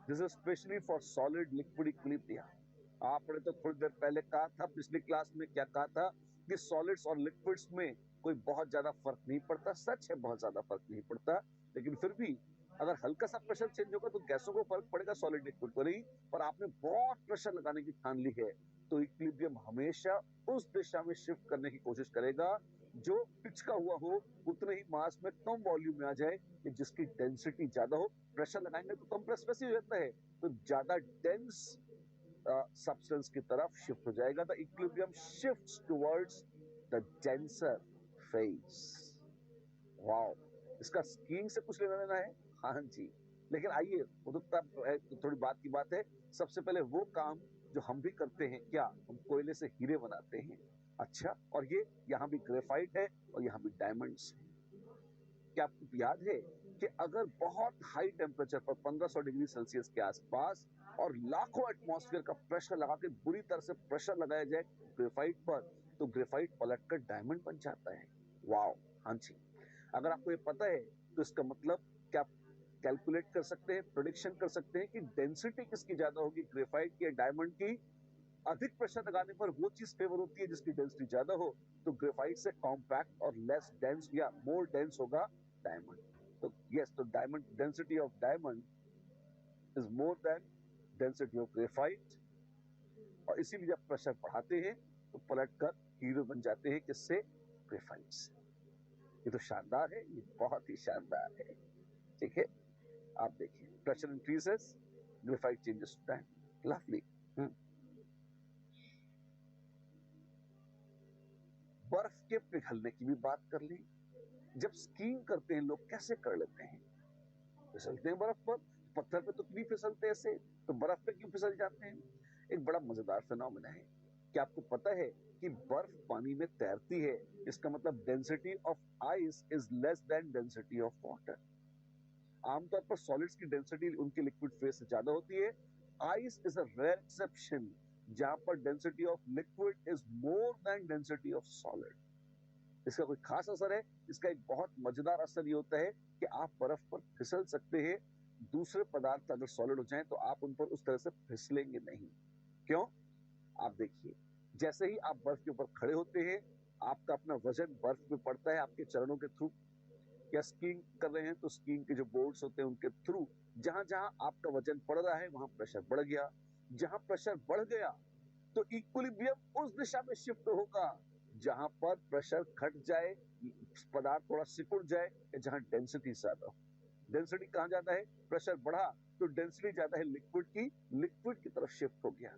This is specially for solid liquid equilibrium. आपने तो थोड़ी देर पहले कहा था, पिछली क्लास में क्या कहा था, कि सॉलिड्स और लिक्विड्स में कोई बहुत ज्यादा फर्क नहीं पड़ता। सच है, बहुत ज्यादा फर्क नहीं पड़ता, लेकिन फिर भी अगर हल्का सा प्रेशर चेंज होगा तो गैसों को फर्क पड़ेगा, सॉलिड लिक्विड को नहीं। पर आपने बहुत प्रेशर लगाने की ठान ली है, तो इक्विलिब्रियम हमेशा उस दिशा में शिफ्ट करने की कोशिश करेगा जो पिच का हुआ हो, उतने ही मास में कम वॉल्यूम में आ जाए, कि जिसकी डेंसिटी ज्यादा हो। प्रेशर लगाएंगे तो कंप्रेस वैसे ही रहता है, तो ज्यादा डेंस सब्सटेंस की तरफ शिफ्ट हो जाएगा। The equilibrium shifts towards the denser phase. Wow, इसका स्कीइंग से कुछ लेना देना है? हाँ जी, लेकिन आइए, वो तो तब थोड़ी बात की बात है। सबसे पहले वो काम जो हम भी करते हैं, क्या हम कोयले से हीरे बनाते हैं? अच्छा, और ये यहाँ भी ग्रेफाइट है और यहाँ भी डायमंड्स है। क्या आपको याद है कि अगर बहुत हाई टेम्परेचर पर 1500 डिग्री सेल्सियस के आसपास और लाखों एटमॉस्फेयर का प्रेशर लगा के बुरी तरह से प्रेशर लगाया जाए ग्रेफाइट पर, तो ग्रेफाइट पलटकर डायमंड बन जाता है। वाओ, हाँ जी। अगर आपको ये पता है तो इसका मतलब क्या आप कैलकुलेट कर सकते हैं, प्रेडिक्शन कर सकते हैं कि डेंसिटी किसकी ज्यादा होगी, ग्रेफाइट की या डायमंड की? अधिक प्रेशर लगाने पर वो चीज फेवर होती है जिसकी डेंसिटी ज्यादा हो, तो ग्रेफाइट से कॉम्पैक्ट और लेस डेंस या मोर डेंस होगा डायमंड। तो यस, तो diamond, density of diamond is more than density of graphite, और इसीलिए जब प्रेशर बढ़ाते हैं तो पलटकर हीरो बन जाते हैं, किससे? ग्रेफाइट से। ये तो शानदार है, ये बहुत ही शानदार है। ठीक है, आप देखिए, pressure increases, graphite changes to diamond. Lovely. बर्फ के पिघलने की भी बात कर ली। जब स्कीइंग करते हैं लोग, कैसे कर लेते हैं? फिसलते हैं बर्फ पर। पत्थर पे तो क्यों फिसलते ऐसे, तो बर्फ पे क्यों फिसल जाते हैं? एक बड़ा मजेदार फिनोमेना है। क्या आपको पता है कि बर्फ पानी में तैरती है? इसका मतलब density of ice is less than density of water. आमतौर पर सॉलिड्स की डेंसिटी उनके लिक्विड फेज से ज्यादा होती है। Ice is a rare exception जहां पर density of liquid is more than density of solid. इसका कोई खास असर है? इसका एक बहुत मजेदार असर ये होता है कि आप बर्फ पर फिसल सकते हैं। दूसरे पदार्थ अगर सॉलिड हो जाएं तो आप उन पर उस तरह से फिसलेंगे नहीं। क्यों? आप देखिए, जैसे ही आप बर्फ के ऊपर खड़े होते हैं, आपका अपना वजन बर्फ में पड़ता है आपके चरणों के थ्रू, या स्कीइंग कर रहे हैं तो स्कीइंग के जो बोर्ड्स होते हैं उनके थ्रू, जहां जहां आपका वजन पड़ रहा है वहां प्रेशर बढ़ गया। जहां प्रेशर बढ़ गया तो इक्विलिब्रियम उस दिशा में शिफ्ट होगा जहां पर प्रेशर घट जाए, पदार्थ थोड़ा सिकुड़ जाए, जहां डेंसिटी ज्यादा हो। डेंसिटी कहां ज्यादा है? प्रेशर बढ़ा तो डेंसिटी ज्यादा है लिक्विड की तरफ शिफ्ट हो गया।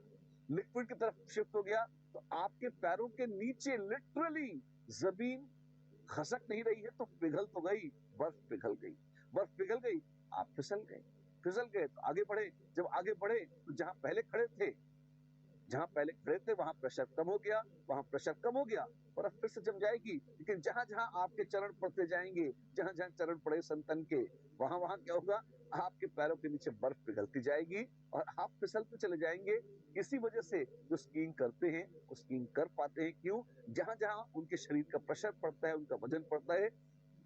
लिक्विड की तरफ शिफ्ट हो गया तो आपके पैरों के नीचे लिटरली जमीन खसक नहीं रही है तो पिघल तो गई, बर्फ पिघल गई। बर्फ पिघल गई, आप फिसल गए तो आगे बढ़े। जब आगे बढ़े तो जहां पहले खड़े थे वहां प्रेशर कम हो गया, बर्फ फिर से जम जाएगी। लेकिन जहां जहां आपके चरण पड़ते जाएंगे, जहां जहां चरण पड़े संतन के, वहां वहां क्या होगा? आपके पैरों के नीचे बर्फ पिघलती जाएगी और आप फिसलते चले जाएंगे। इसी वजह से जो स्कीइंग करते हैं वो स्कीइंग कर पाते हैं। क्यों? जहां जहां उनके शरीर का प्रेशर पड़ता है, उनका वजन पड़ता है,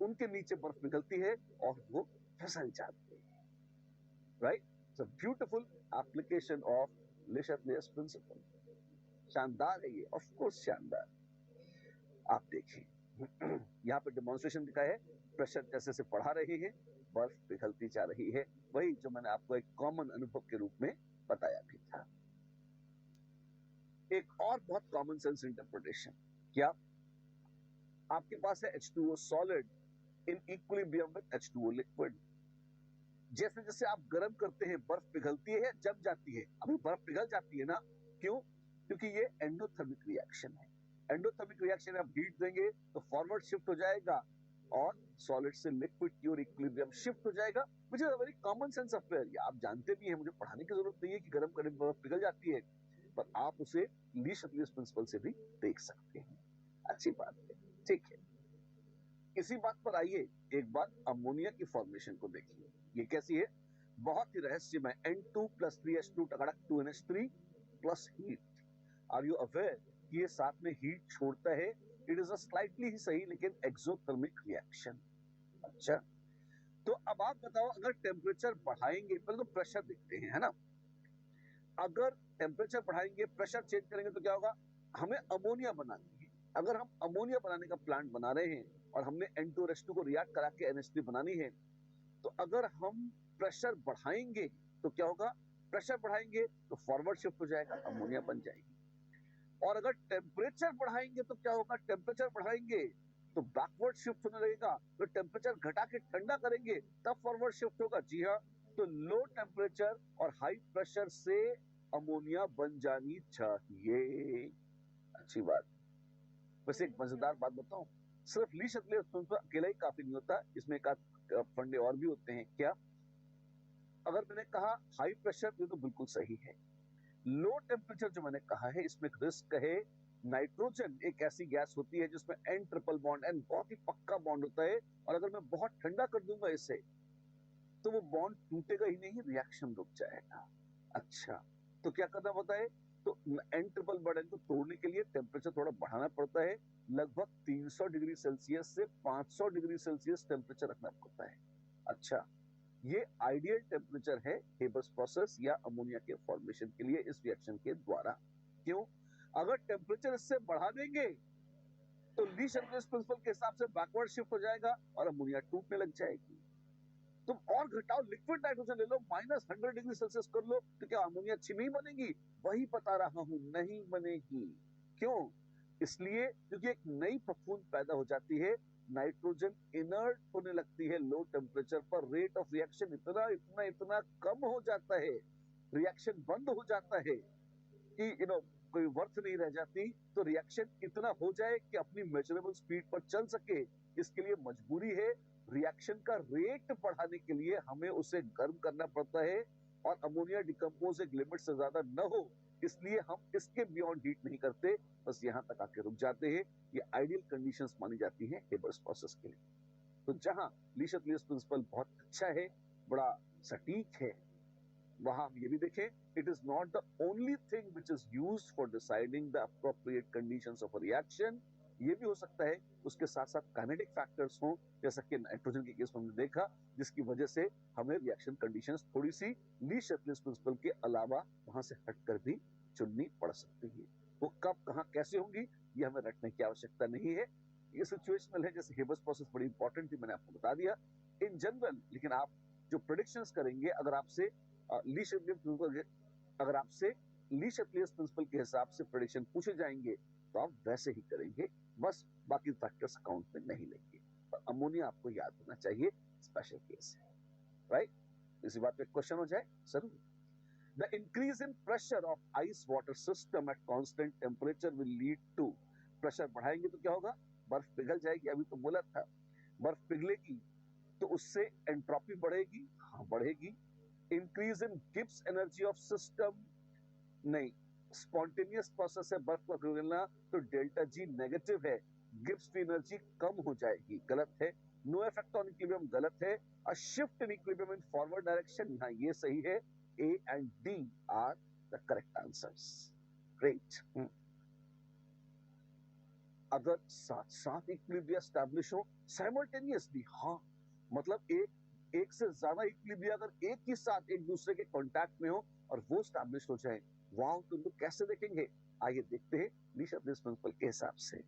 उनके नीचे बर्फ पिघलती है और वो फिसल जाते हैं। Right? It's a beautiful application of ले शैटलियर्स प्रिंसिपल। शानदार है ये, ऑफ कोर्स शानदार। आप देखिए यहाँ पे डेमोन्स्ट्रेशन दिखा है, प्रेशर जैसे से बढ़ा रहे हैं, बर्फ पिघलती जा रही है। वही जो मैंने आपको एक कॉमन अनुभव के रूप में बताया भी था। एक और बहुत कॉमन सेंस इंटरप्रिटेशन, क्या आपके पास है H2O solid in equilibrium with H2O liquid. जैसे जैसे आप गर्म करते हैं बर्फ पिघलती है, जम जाती है। अभी बर्फ पिघल जाती है ना, क्यों? क्योंकि ये एंडोथर्मिक रिएक्शन है। एंडोथर्मिक रिएक्शन आप हीट देंगे तो फॉरवर्ड शिफ्ट हो जाएगा और सॉलिड से लिक्विड की ओर इक्विलिब्रियम शिफ्ट हो जाएगा, which is a very common sense affair. ये आप जानते भी हैं, मुझे पढ़ाने की जरूरत नहीं है कि गर्म करने पर बर्फ पिघल जाती है, पर आप उसे ली शैटलियर्स प्रिंसिपल से भी देख सकते हैं। अच्छी बात है, ठीक है। इसी बात पर आइए एक बार अमोनिया की फॉर्मेशन को देखिए। ये कैसी है? बहुत ही रहस्यमय। N2 + 3H2 टकड़क 2NH3 plus heat. Are you aware कि ये साथ में हीट छोड़ता है? इट इज अ स्लाइटली ही सही लेकिन एक्सोथर्मिक रिएक्शन। अच्छा, तो अब आप बताओ, अगर टेम्परेचर बढ़ाएंगे, पहले तो प्रेशर देखते हैं, है ना। अगर टेम्परेचर बढ़ाएंगे, प्रेशर चेंज करेंगे तो क्या होगा? हमें अमोनिया बनानी है। अगर हम अमोनिया बनाने का प्लांट बना रहे हैं और हमने N2 और H2 को रिएक्ट करा के NH3 बनानी है, तो अगर हम प्रेशर बढ़ाएंगे तो क्या होगा? प्रेशर बढ़ाएंगे तो फॉरवर्ड शिफ्ट हो जाएगा, अमोनिया बन जाएगी। और अगर टेम्परेचर बढ़ाएंगे तो क्या होगा? टेम्परेचर बढ़ाएंगे तो बैकवर्ड शिफ्ट होने लगेगा। तो टेम्परेचर घटा के ठंडा करेंगे तब फॉरवर्ड शिफ्ट होगा। जी हाँ, तो लो टेम्परेचर और हाई प्रेशर से अमोनिया बन जानी चाहिए। अच्छी बात। वैसे एक मजेदार बात बताऊं, सिर्फ ली शैटलियर्स प्रिंसिपल अकेला ही काफी नहीं होता, इसमें एक फंडे और भी होते हैं। क्या? अगर मैंने कहा हाई प्रेशर, ये तो बिल्कुल सही है। लो टेम्परेचर जो मैंने कहा है, इसमें एक रिस्क है। नाइट्रोजन एक ऐसी गैस होती है जिसमें N ट्रिपल बॉन्ड, N बहुत ही पक्का बॉन्ड होता है, और अगर मैं बहुत ठंडा कर दूंगा इसे तो वो बॉन्ड टूटेगा ही नहीं, रिएक्शन रुक जाएगा। अच्छा, तो क्या करना होता है? तो N ट्रिपल बॉन्ड को तोड़ने के लिए टेम्परेचर थोड़ा बढ़ाना पड़ता है। लगभग 300 डिग्री सेल्सियस से 500 डिग्री सेल्सियस टेम्परेचर रखना पड़ता है। अच्छा, ये आइडियल टेम्परेचर है हेबर्स प्रोसेस या अमोनिया के फॉर्मेशन के लिए इस रिएक्शन के द्वारा। क्यों? अगर टेम्परेचर इससे बढ़ा देंगे तो ली शैटलियर्स प्रिंसिपल के हिसाब से बैकवर्ड शिफ्ट हो जाएगा और अमोनिया टूटने लग जाएगी। तुम और घटाओ, लिक्विड नाइट्रोजन ले लो, -100 डिग्री सेल्सियस कर लो, तो क्या अमोनिया अच्छी नहीं बनेगी? वही बता रहा हूं, नहीं बनेगी। क्यों? इसलिए क्योंकि एक नई फफूंद पैदा हो जाती है, नाइट्रोजन इनर्ट होने लगती है लो टेम्परेचर पर। रेट ऑफ रिएक्शन इतना इतना इतना कम हो जाता है, रिएक्शन बंद हो जाता है कि कोई वर्थ नहीं रह जाती। तो रिएक्शन इतना हो जाए कि अपनी मेजरेबल स्पीड पर चल सके, इसके लिए मजबूरी है रिएक्शन का रेट बढ़ाने के लिए हमें उसे गर्म करना पड़ता है, और अमोनिया डिकम्पोज एक लिमिट से ज्यादा न हो, इसलिए हम इसके बियॉन्ड हीट नहीं करते, बस यहां तक आके रुक जाते हैं। ये आइडियल कंडीशंस मानी जाती हैं हेबर्स प्रोसेस के लिए। तो जहां ली शैटलियर्स प्रिंसिपल बहुत अच्छा है, बड़ा सटीक है, वहां हम ये भी देखें, it is not the only thing which is used for deciding the appropriate conditions of a reaction. ये भी हो सकता है उसके साथ साथ काइनेटिक फैक्टर्स हों, जैसा कि नाइट्रोजन के केस में हमने देखा, जिसकी वजह से हमें रिएक्शन कंडीशंस थोड़ी सी ली शैटलियर्स प्रिंसिपल के अलावा वहां से हटकर भी चुननी पड़ सकती है। वो कब कहां कैसे होंगी ये हमें रटने की आवश्यकता नहीं है। ये सिचुएशनल है, जैसे हेबर्स प्रोसेस बड़ी इंपॉर्टेंट थी, मैंने आपको बता दिया इन जनरल। लेकिन आप जो प्रेडिक्शंस करेंगे, अगर आपसे ली शैटलियर्स प्रिंसिपल अगर आपसे ली शैप्लियर्स प्रिंसिपल के हिसाब से प्रेडिक्शन पूछे जाएंगे तो आप वैसे ही करेंगे, बस बाकी फैक्टर्स अकाउंट में नहीं लेंगे। पर अमोनिया आपको याद होना चाहिए, स्पेशल केस है, राइट? इसी बात पे क्वेश्चन हो जाए जरूर। The increase in pressure of ice water system at constant temperature will lead to, pressure बढ़ाएंगे तो क्या होगा? बर्फ पिघल जाएगी, अभी तो बोला था। बर्फ पिघलेगी तो उससे एंट्रोपी बढ़ेगी, हाँ बढ़ेगी। Increase in Gibbs energy of system, नहीं, स्पॉन्टेनियस प्रोसेस है बर्फ का पिघलना, तो डेल्टा जी नेगेटिव है, गिब्स की एनर्जी कम हो जाएगी, गलत है। नो इफेक्ट ऑन इक्विलिब्रियम, गलत है। अ shift in equilibrium in forward direction, हाँ ये सही है। A and D are the correct answers. Great. अगर साथ साथ इक्विलिब्रिया एस्टैब्लिश हो साइमल्टेनियसली, हाँ मतलब एक से ज्यादा इक्विलिब्रिया अगर एक ही साथ एक दूसरे के कांटेक्ट में हो और वो एस्टैब्लिश हो जाए, वाह, तो उनको कैसे देखेंगे? आइए देखते हैं ली शैप्लियर्स प्रिंसिपल के हिसाब से।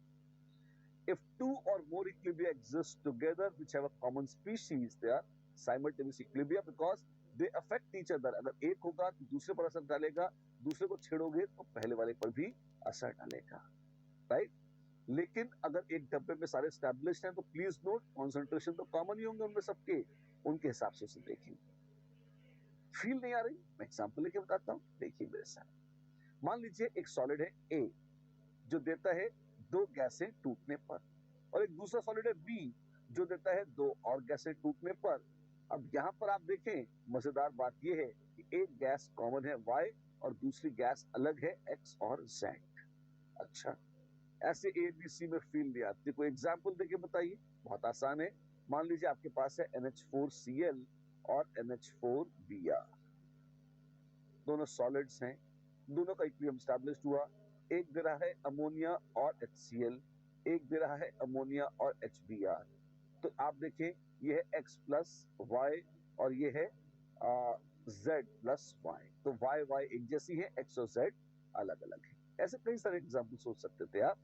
If two or more equilibria exist together which have a common species, they are simultaneous equilibria because they affect each other. अगर एक होगा तो दूसरे पर असर डालेगा, दूसरे को छेड़ोगे तो पहले वाले पर भी असर डालेगा, राइट? लेकिन अगर एक डब्बे में सारे एस्टैब्लिश्ड हैं तो प्लीज नोट कॉन्सेंट्रेशन तो कॉमन ही होंगे उनमें सबके, उनके हिसाब से उसे देखेंगे। फील नहीं आ रही? मैं एग्जांपल लेके बताता हूँ, देखिए मेरे साथ। मान लीजिए एक सॉलिड है ए जो देता है दो गैसें टूटने पर, और एक दूसरा सॉलिड है बी जो देता है दो और गैसें टूटने पर। अब यहां पर आप देखें, मजेदार बात यह है कि एक गैस कॉमन है Y और दूसरी गैस अलग है X और Z। अच्छा, ऐसे ए बी सी में फील नहीं आती, कोई एग्जाम्पल देके बताइए। बहुत आसान है, मान लीजिए आपके पास है NH4Cl और NH4Br, दोनों सॉलिड्स हैं, दोनों का इक्विलिब्रियम एस्टैब्लिश्ड हुआ। एक दे रहा है अमोनिया और HCl, एक दे रहा है अमोनिया और HBr। तो आप देखें, ये है X प्लस Y और ये है Z प्लस Y, तो Y एक जैसी है, X और Z अलग अलग है। ऐसे कई सारे एग्जाम्पल सोच सकते थे आप।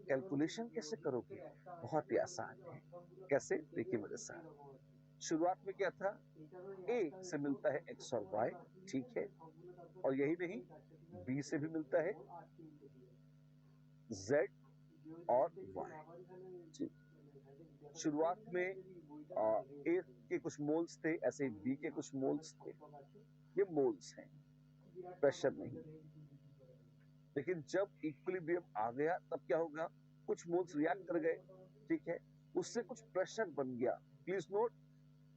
कैलकुलेशन कैसे करोगे? बहुत ही आसान है। कैसे? देखिए मेरे साथ। शुरुआत में क्या था? A से मिलता है X और Y, ठीक है, और यही नहीं, B से भी मिलता है Z और Y। शुरुआत में A के कुछ मोल्स थे, ऐसे ही B के कुछ मोल्स थे। ये मोल्स हैं, प्रेशर नहीं। लेकिन जब इक्विलिब्रियम आ गया तब क्या होगा? कुछ मोल्स रिएक्ट कर गए, ठीक है, उससे कुछ प्रेशर बन गया। प्लीज नोट,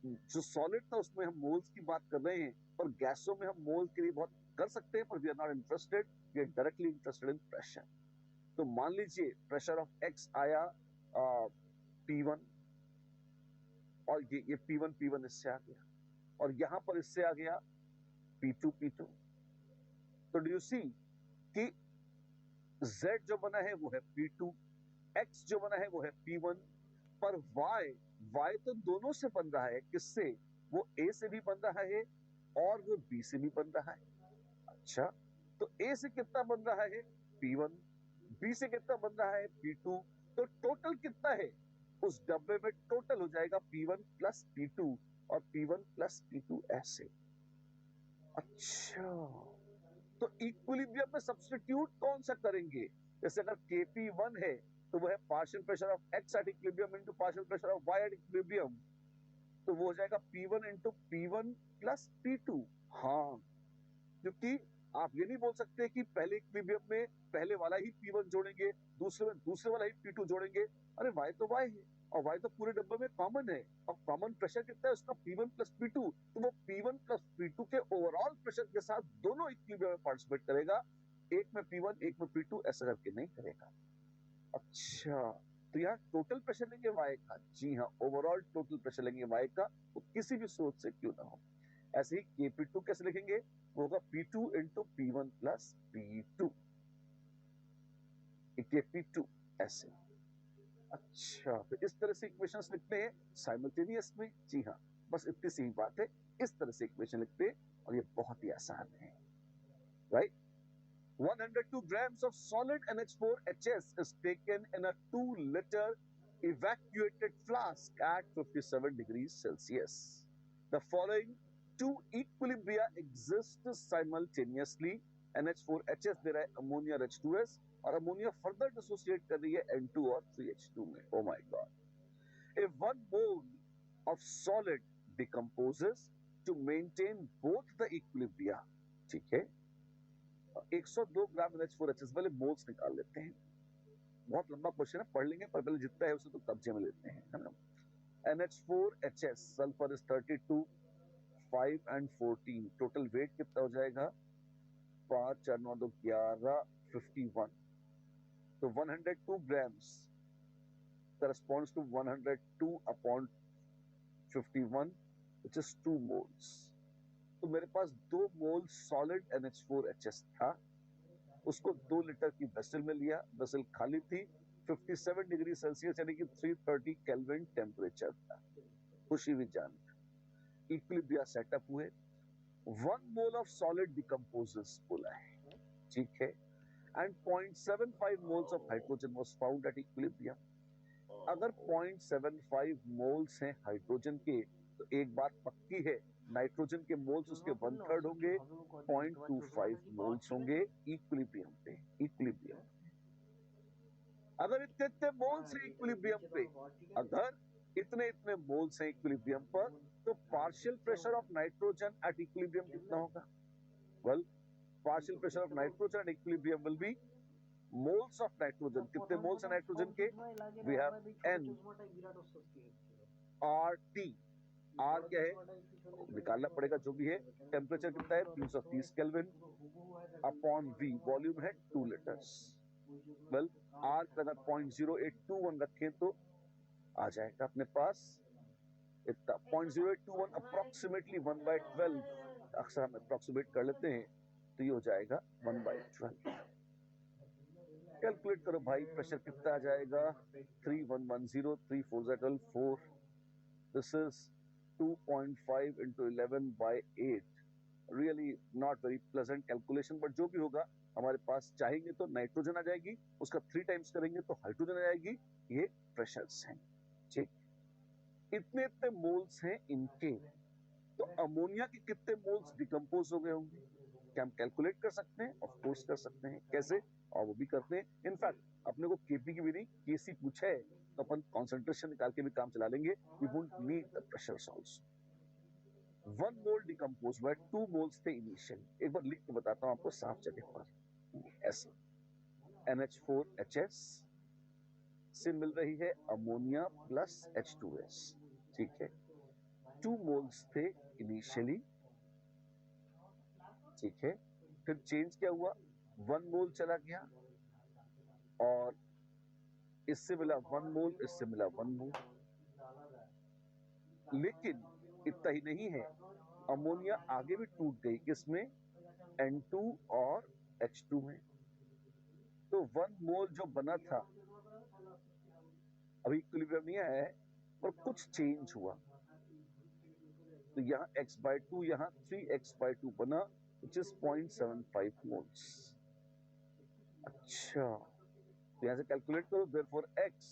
जो सॉलिड था उसमें हम मोल्स की बात कर रहे हैं, पर गैसों में हम मोल्स के लिए बहुत कर सकते हैं, पर we are not interested, we are directly interested in pressure. तो मान लीजिए प्रेशर ऑफ X आया P1, और ये P1 इससे आ गया, और यहां पर इससे आ गया P2। तो डू यू सी कि Z जो बना है वो है P2, X जो बना है वो है P1, पर Y तो दोनों से बन रहा है। किससे? वो A से भी बन रहा है और वो B से भी बन रहा है। अच्छा, तो A से कितना बन रहा है? P1, B से कितना बन रहा है? P2। तो टोटल कितना है उस डब्बे में? टोटल हो जाएगा P1 प्लस P2 और P1 प्लस P2 ऐसे। अच्छा, तो इक्विलिब्रियम में सब्स्टिट्यूट कौन सा करेंगे? जैसे अगर Kp1 है तो वो है partial pressure of X eight equilibrium into partial pressure of Y eight equilibrium, तो वो हो जाएगा P1 into P1 plus P2। हाँ, क्योंकि आप ये नहीं बोल सकते कि पहले इक्विलिब्रियम में पहले वाला ही P1 जोड़ेंगे, दूसरे में दूसरे वाला ही P2 जोड़ेंगे। अरे Y तो Y है और Y तो पूरे डब्बे में कॉमन है, और कॉमन प्रेशर कितना है उसका? P1 प्लस P2, तो वो P1 प्लस P2 के ओवरऑल प्रेशर के साथ दोनों इक्विलिब्रियम में पार्टिसिपेट करेगा, एक में P1 एक में P2 ऐसा करके नहीं करेगा। अच्छा, तो यहाँ टोटल प्रेशर लेंगे Y का? जी हाँ, ओवरऑल टोटल प्रेशर लेंगे Y का, वो किसी भी सोर्स से क्यों ना हो। ऐसे ही Kp2 कैसे लिखेंगे? वो होगा P2 into P1 plus P2, Kp2 ऐसे। अच्छा, तो इस तरह से इक्वेशंस लिखते हैं साइमल्टेनियस में। जी हाँ, बस इतनी सी बात है, इस तरह से इक्वेशन लिखते हैं और ये बहुत ही आसान है, right? 102 grams of solid NH4HS is taken in a 2-liter evacuated flask at 57 degrees Celsius. The following Two equilibria exist simultaneously. NH4HS दे रहा है अमोनिया और H2S, और अमोनिया फर्दर डिसोसिएट कर रही है N2 और 3H2 में. Oh my God. If 1 mole of solid decomposes to maintain both the equilibria, ठीक है, 102 ग्राम NH4HS वाले मोल्स निकाल लेते हैं. बहुत लंबा क्वेश्चन है, पढ़ लेंगे, पर पहले जितना है उसे तो कब्जे में लेते हैं, है ना. NH4HS sulphur is 32, 5 and 14. Total weight कितना हो जाएगा? 5 4 9 2 11, 51. तो 102 grams corresponds to 102 upon 51, which is 2 moles. तो मेरे पास 2 मोल सॉलिड NH4HS था, उसको 2 लीटर की वेसल में लिया, वेसल खाली थी, 57 डिग्री सेल्सियस यानी कि 330 केल्विन टेम्परेचर था. खुशी हुई जान, इक्विलिब्रिया सेटअप हुए, 1 मोल ऑफ सॉलिड डिकम्पोजेस बोला है, ठीक है, and 0.75 moles of hydrogen was found at equilibrium. अगर 0.75 मोल्स हैं हाइड्रोजन के, तो एक बात पक्की है, नाइट्रोजन के मोल्स उसके 1/3 होंगे, 0.25 मोल्स होंगे इक्विलिब्रियम पे. इक्विलिब्रियम अगर इतने इतने मोल्स हैं इक्विलिब्रियम पे, अगर इतने इतने मोल्स हैं इक्विलिब्रियम पर, तो partial pressure of nitrogen at equilibrium कितना होगा? Well, partial pressure of nitrogen at equilibrium will be moles of nitrogen. कितने मोल्स हैं नाइट्रोजन के? We have N RT. R क्या है? निकालना पड़ेगा जो भी है. टेम्परेचर कितना है? 330 केल्विन अपॉन V. वॉल्यूम है 2 लीटर्स. वेल, R का अगर 0.0821 रखें तो आ जाएगा अपने पास इतना 0.0821 अप्रोक्सीमेटली 1/12. अक्सर हम अप्रोक्सीमेट कर लेते हैं, तो ये हो जाएगा 1/12. कैलकुलेट करो भाई, प्रेशर कितना आ जाएगा? 3110, 3 4 12 4. This is 2.5 into 11/8. Really not very pleasant calculation, but जो भी होगा, हमारे पास चाहेंगे तो नाइट्रोजन आ जाएगी, उसका 3 टाइम्स करेंगे तो हाइड्रोजन आ जाएगी. ये प्रेशर्स हैं, ठीक. इतने इतने मोल्स हैं इनके, तो अमोनिया के कितने मोल्स डिकम्पोज हो गए होंगे? क्या हम कैलकुलेट कर सकते हैं? ऑफ कोर्स कर सकते हैं. कैसे? और वो भी करते हैं. इनफैक्ट अपने को केपी की भी नहीं, केसी पूछा है तो अपन कॉन्सेंट्रेशन निकाल के भी काम चला लेंगे. We won't need the pressures also. 1 mole decompose हुआ, 2 मोल्स थे इनिशियली. एक बार लिख के बताता हूं आपको साफ जगह पर. ऐसे NH4HS से मिल रही है अमोनिया प्लस H2S, ठीक है. 2 मोल्स थे इनिशियली, ठीक है. फिर चेंज क्या हुआ? 1 मोल चला गया, और इससे मिला 1 मोल, इससे मिला 1 मोल. लेकिन इतना ही नहीं है, अमोनिया आगे भी टूट गई. किसमें? N2 और H2 में. तो 1 मोल जो बना था, अभी इक्विलिब्रियम नहीं आया है, और कुछ चेंज हुआ. तो यहाँ x/2, यहाँ 3x/2 बना, which is 0.75 moles. अच्छा, तो यहाँ से कैलकुलेट करो. therefore x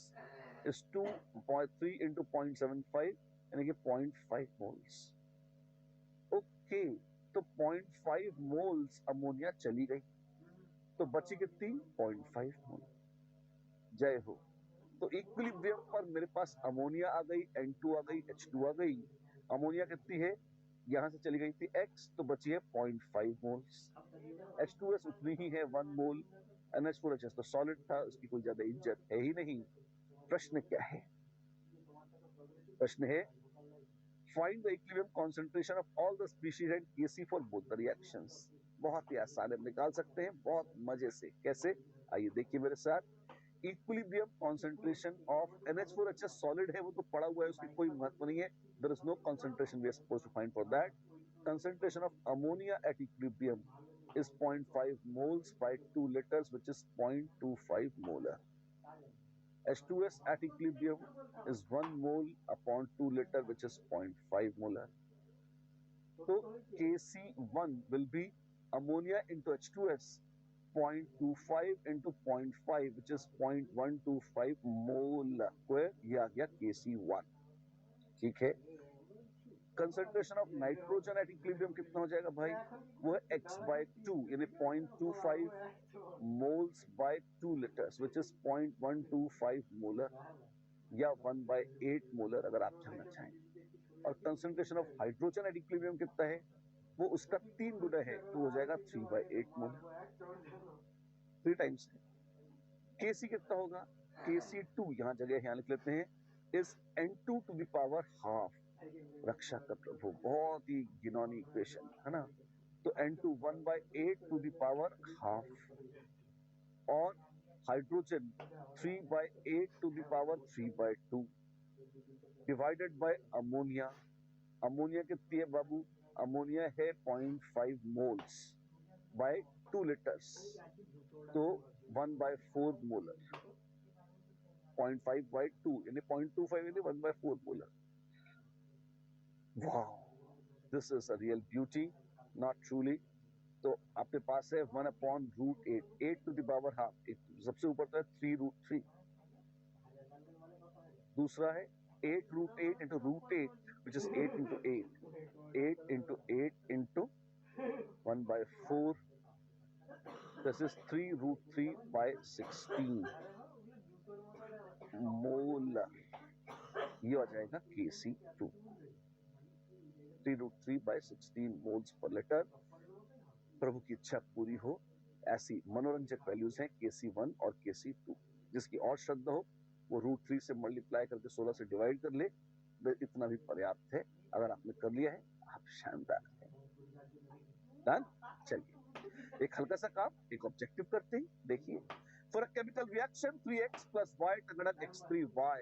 is 2.3 into 0.75, यानी कि 0.5 moles. ओके, तो 0.5 moles अमोनिया चली गई, तो बची कितनी? 0.5 मोल. जय हो. तो इक्विलिब्रियम पर मेरे पास अमोनिया आ गई, N2 आ गई, H2 आ गई. अमोनिया कितनी है? यहां से चली गई थी x, तो बची है 0.5 मोल्स. H2S उतनी ही है, 1 मोल. NH4HS तो सॉलिड था, उसकी कोई ज्यादा इज्जत है ही नहीं. प्रश्न क्या है? प्रश्न है find the equilibrium concentration of all the species and Kc for both the reactions. बहुत ही आसान है, निकाल सकते हैं बहुत मजे से. कैसे? आइए देखिए मेरे साथ. Equilibrium concentration of NH4HS solid है, वो तो पड़ा हुआ है, उसकी कोई महत्व नहीं है. There is no concentration we are supposed to find for that. Concentration of ammonia at equilibrium is 0.5 moles by 2 liters, which is 0.25 molar. H2S at equilibrium is 1 mole upon 2 liter, which is 0.5 molar. So Kc1 will be ammonia into H2S, 0.25 into 0.5, which is 0.125 mole square. ये आ गया Kc1, ठीक है. Concentration of nitrogen at equilibrium कितना हो जाएगा भाई, वो है x/2 यानी 0.25 moles bye 2 litres which is 0.125 molar या 1/8 मोलर अगर आप जानना चाहें। और concentration of hydrogen at equilibrium कितना है, वो उसका 3 गुना है, तो हो जाएगा 3/8 मोलर, 3 टाइम्स है। Kc कितना होगा, Kc2 यहाँ जगह यहाँ लिख लेते हैं, is N2 to the power half. रक्षा कर प्रभु, बहुत ही गिनौनी इक्वेशन है ना। तो N2 1/8 to the power half और hydrogen 3/8 to the power 3/2 divided by ammonia. Ammonia कितनी है बाबू, अमोनिया है 0.5 मोल्स बाय 2 लीटर्स, तो 1/4 मोलर, 0.5/2 यानी 0.25 यानी 1/4 molar. Wow, this is a real beauty, not truly. तो आपके पास है 1/√8, 8 टू द पावर हाफ, सबसे ऊपर तो है 3√3, दूसरा है 8√8 into √8 which is 8 into 8, 8 into 8 into 1/4, this is 3√3/16 molar, ये हो जाएगा Kc2, 3√3/16 मोल्स पर लीटर। प्रभु की इच्छा पूरी हो, ऐसी मनोरंजक वैल्यूज हैं Kc1 और Kc2। जिसकी और श्रद्धा हो वो √3 से मल्टीप्लाई करके 16 से डिवाइड कर ले, इतना भी पर्याप्त है। अगर आपने कर लिया है आप शानदार हैं। डन। चलिए एक हल्का सा काम, एक ऑब्जेक्टिव करते हैं। देखिए, for a chemical reaction 3x + y टंगड़क x3y,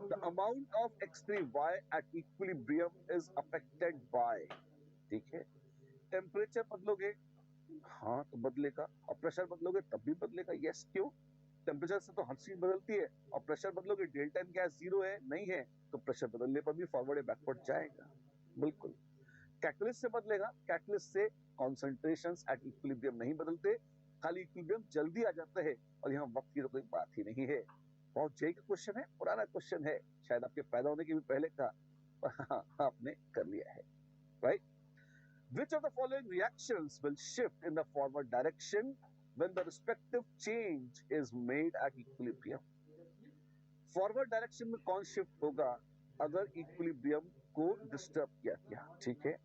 the amount of x3y at equilibrium is affected by. ठीक है, टेम्परेचर बदलोगे हाँ तो बदलेगा, और प्रेशर बदलोगे तब भी बदलेगा। यस, क्यों, टेम्परेचर से तो हर चीज बदलती है, और प्रेशर बदलोगे, डेल्टा एन गैस 0 है नहीं है, तो प्रेशर बदलने पर भी फॉरवर्ड या बैकवर्ड जाएगा। बिल्कुल। कैटलिस्ट से बदलेगा, कैटलिस्ट से कॉन्सेंट्रेशंस एट इक्विलिब्रियम नहीं बदलते, खाली इक्विलिब्रियम जल्दी आ जाता है, और यहाँ वक्त की तो कोई बात ही नहीं है। बहुत जेई का क्वेश्चन है, पुराना क्वेश्चन है, शायद आपके पैदा होने के भी पहले का, पर हाँ आपने कर लिया है, right. Which of the following reactions will shift in the forward direction when the respective change is made at equilibrium? Forward direction में कौन shift होगा अगर equilibrium को disturb किया गया? ठीक है,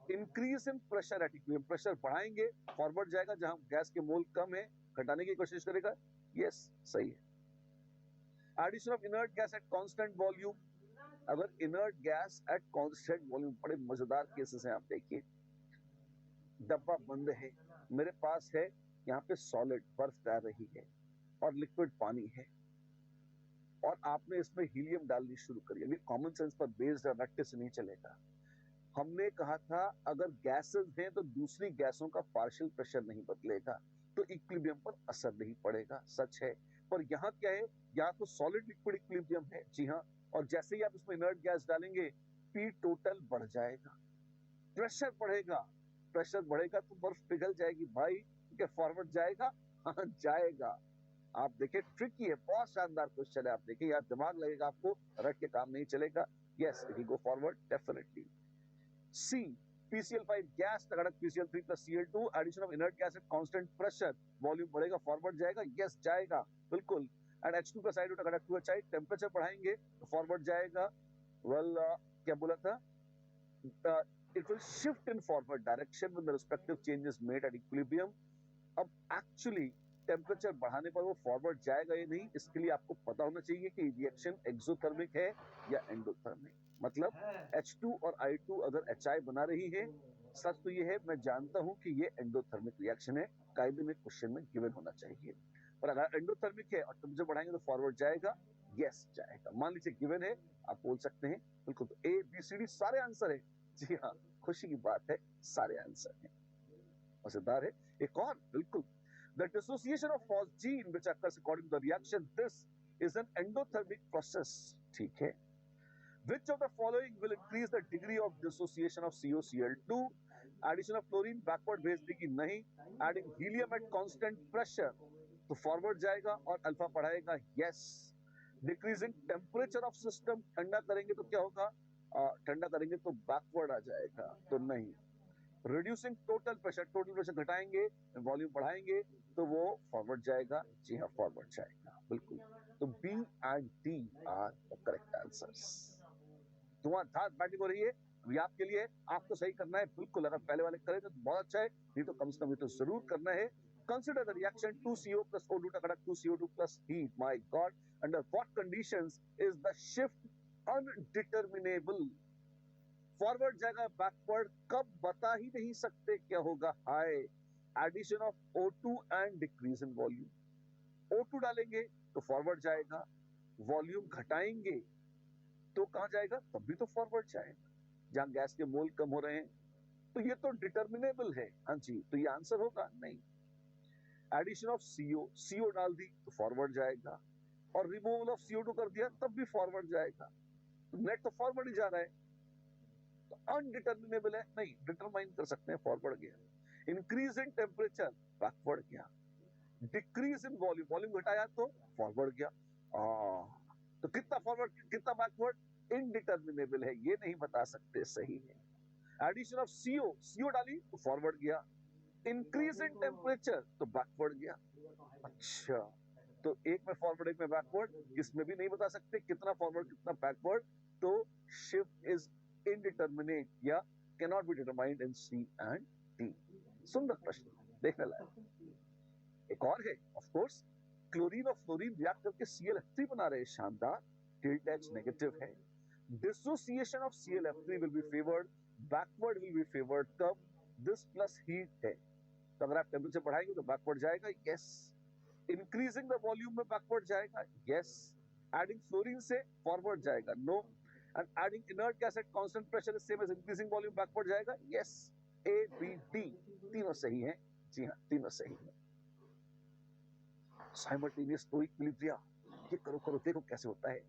increase in pressure at equilibrium, pressure बढ़ाएंगे, forward जाएगा, जहां गैस के मोल कम है घटाने की कोशिश करेगा। yes, सही है। Addition of inert gas at constant volume, अगर inert gas at constant volume, बड़े मजेदार केसेस हैं, आप देखिए, डब्बा बंद है, मेरे पास है यहाँ पे सॉलिड बर्फ तैर रही है और लिक्विड पानी है, और आपने इसमें हीलियम डालनी शुरू करी। अभी कॉमन सेंस पर बेस्ड है, रट्टे से नहीं चलेगा। हमने कहा था अगर गैसेस हैं तो दूसरी गैसों का पार्शियल प्रेशर नहीं बदलेगा, तो इक्विलिब्रियम पर असर नहीं पड़ेगा, सच है। पर यहाँ क्या है, या तो सॉलिड लिक्विड इक्विलिब्रियम है, जी हाँ, और जैसे ही आप इसमें इनर्ट गैस डालेंगे पी टोटल बढ़ जाएगा, प्रेशर बढ़ेगा, प्रेशर बढ़ेगा तो बर्फ पिघल जाएगी भाई, क्या फॉरवर्ड जाएगा? हाँ जाएगा। आप देखिए, ट्रिकी है, बहुत शानदार क्वेश्चन है, आप देखिए, यार दिमाग लगेगा आपको, रट के काम नहीं चलेगा। Yes, it will go forward definitely. C, PCl5 gas टकराक PCl3 + Cl2, addition of inert gas at constant pressure, volume बढ़ेगा, फॉरवर्ड जाएगा। यस, जाएगा, बिल्कुल। एंड H2 का साइड टकराक 2HI, टेंपरेचर बढ़ाएंगे तो फॉरवर्ड जाएगा। वेल, क्या बोला था, it will shift in forward direction when the respective change is made at equilibrium. अब एक्चुअली टेम्परेचर बढ़ाने पर वो फॉरवर्ड जाएगा या नहीं, इसके लिए आपको पता होना चाहिए कि रिएक्शन एक्सोथर्मिक है या एंडोथर्मिक। मतलब H2 और I2 अगर HI बना रही है, सच तो ये है, मैं जानता हूं कि ये एंडोथर्मिक रिएक्शन है, कायदे में क्वेश्चन में गिवन होना चाहिए। पर अगर एंडोथर्मिक है और टेम्परेचर बढ़ाएंगे तो फॉरवर्ड जाएगा। यस, जाएगा। मान लीजिए गिवन है, आप बोल सकते हैं, बिल्कुल। तो A, B, C, D सारे आंसर है। जी हाँ, खुशी की बात है, सारे आंसर हैं। मजेदार है। एक और, बिल्कुल, the dissociation of phosgene which occurs according to the reaction, this is an endothermic process. ठीक है, which of the following will increase the degree of dissociation of COCl2? addition of chlorine backward भेज देगी नहीं, adding helium at constant pressure तो forward जाएगा और alpha पढ़ाएगा। yes, decreasing temperature of system, ठंडा करेंगे तो क्या होगा, ठंडा करेंगे तो बैकवर्ड आ जाएगा, तो नहीं। रिड्यूसिंग टोटल प्रेशर घटाएंगे, वॉल्यूम बढ़ाएंगे तो वो फॉरवर्ड जाएगा। जी हाँ, फॉरवर्ड जाएगा, बिल्कुल। तो B and D are the correct answers. धुआंधार बैटिंग हो रही है अभी आपके लिए, आपको सही करना है बिल्कुल। अगर पहले वाले करें तो बहुत अच्छा है, नहीं तो कम से कम ये तो जरूर करना है। Consider the reaction 2CO plus O2 टकराक 2CO2 plus heat. My God, under what conditions is the shift undeterminable? Forward जाएगा बैकवर्ड कब बता ही नहीं सकते क्या होगा। Hi, addition of O2 and decrease in volume. O2 डालेंगे तो फॉरवर्ड जाएगा, वॉल्यूम घटाएंगे तो कहां जाएगा, तब भी तो फॉरवर्ड जाएगा। जहां गैस के मोल कम हो रहे हैं, तो ये तो डिटर्मिनेबल है। हाँ जी, तो ये आंसर होगा नहीं। एडिशन ऑफ CO डाल दी तो फॉरवर्ड जाएगा, और रिमूवल ऑफ CO2 कर दिया तब भी फॉरवर्ड जाएगा। तो नेट तो फॉरवर्ड ही जा रहा है, तो अनडिटर्मिनेबल है, नहीं डिटरमाइन कर सकते हैं, फॉरवर्ड गया। इंक्रीज इन टेम्परेचर, बैकवर्ड गया। डिक्रीज इन वॉल्यूम घटाया तो फॉरवर्ड गया। तो कितना फॉरवर्ड कितना बैकवर्ड, इनडिटर्मिनेबल है, ये नहीं बता सकते। सही है। एडिशन ऑफ CO डाली तो फॉरवर्ड गया। इंक्रीज इन टेम्परेचर तो बैकवर्ड गया। अच्छा, तो एक में फॉरवर्ड एक में बैकवर्ड, इसमें भी नहीं बता सकते कितना फॉरवर्ड कितना बैकवर्ड। तो शिफ्ट इज इनडिटर्मिनेट या cannot be determined in C and D. सुंदर प्रश्न, देखने लायक। एक और है, ऑफ कोर्स, क्लोरीन और फ्लोरीन रिएक्ट करके ClF3 बना रहे हैं, शानदार। टिल्ट एक्स नेगेटिव है। Dissociation of ClF3 will be favoured, backward will be favoured कब, दिस प्लस हीट है। तो अगर आप टेम्परेचर बढ़ाएंगे तो बैकवर्ड जाएगा, यस। इंक्रीजिंग द वॉल्यूम में बैकवर्ड जाएगा, यस। एडिंग फ्लोरीन से फॉरवर्ड जाएगा, no. And adding inert gas at constant pressure is same as increasing volume, backward जाएगा, यस। A, B, D तीनों सही हैं। जी हाँ, तीनों सही हैं। साइमल्टेनियस तो इक्विलिब्रिया, ये करो करो देखो कैसे होता है।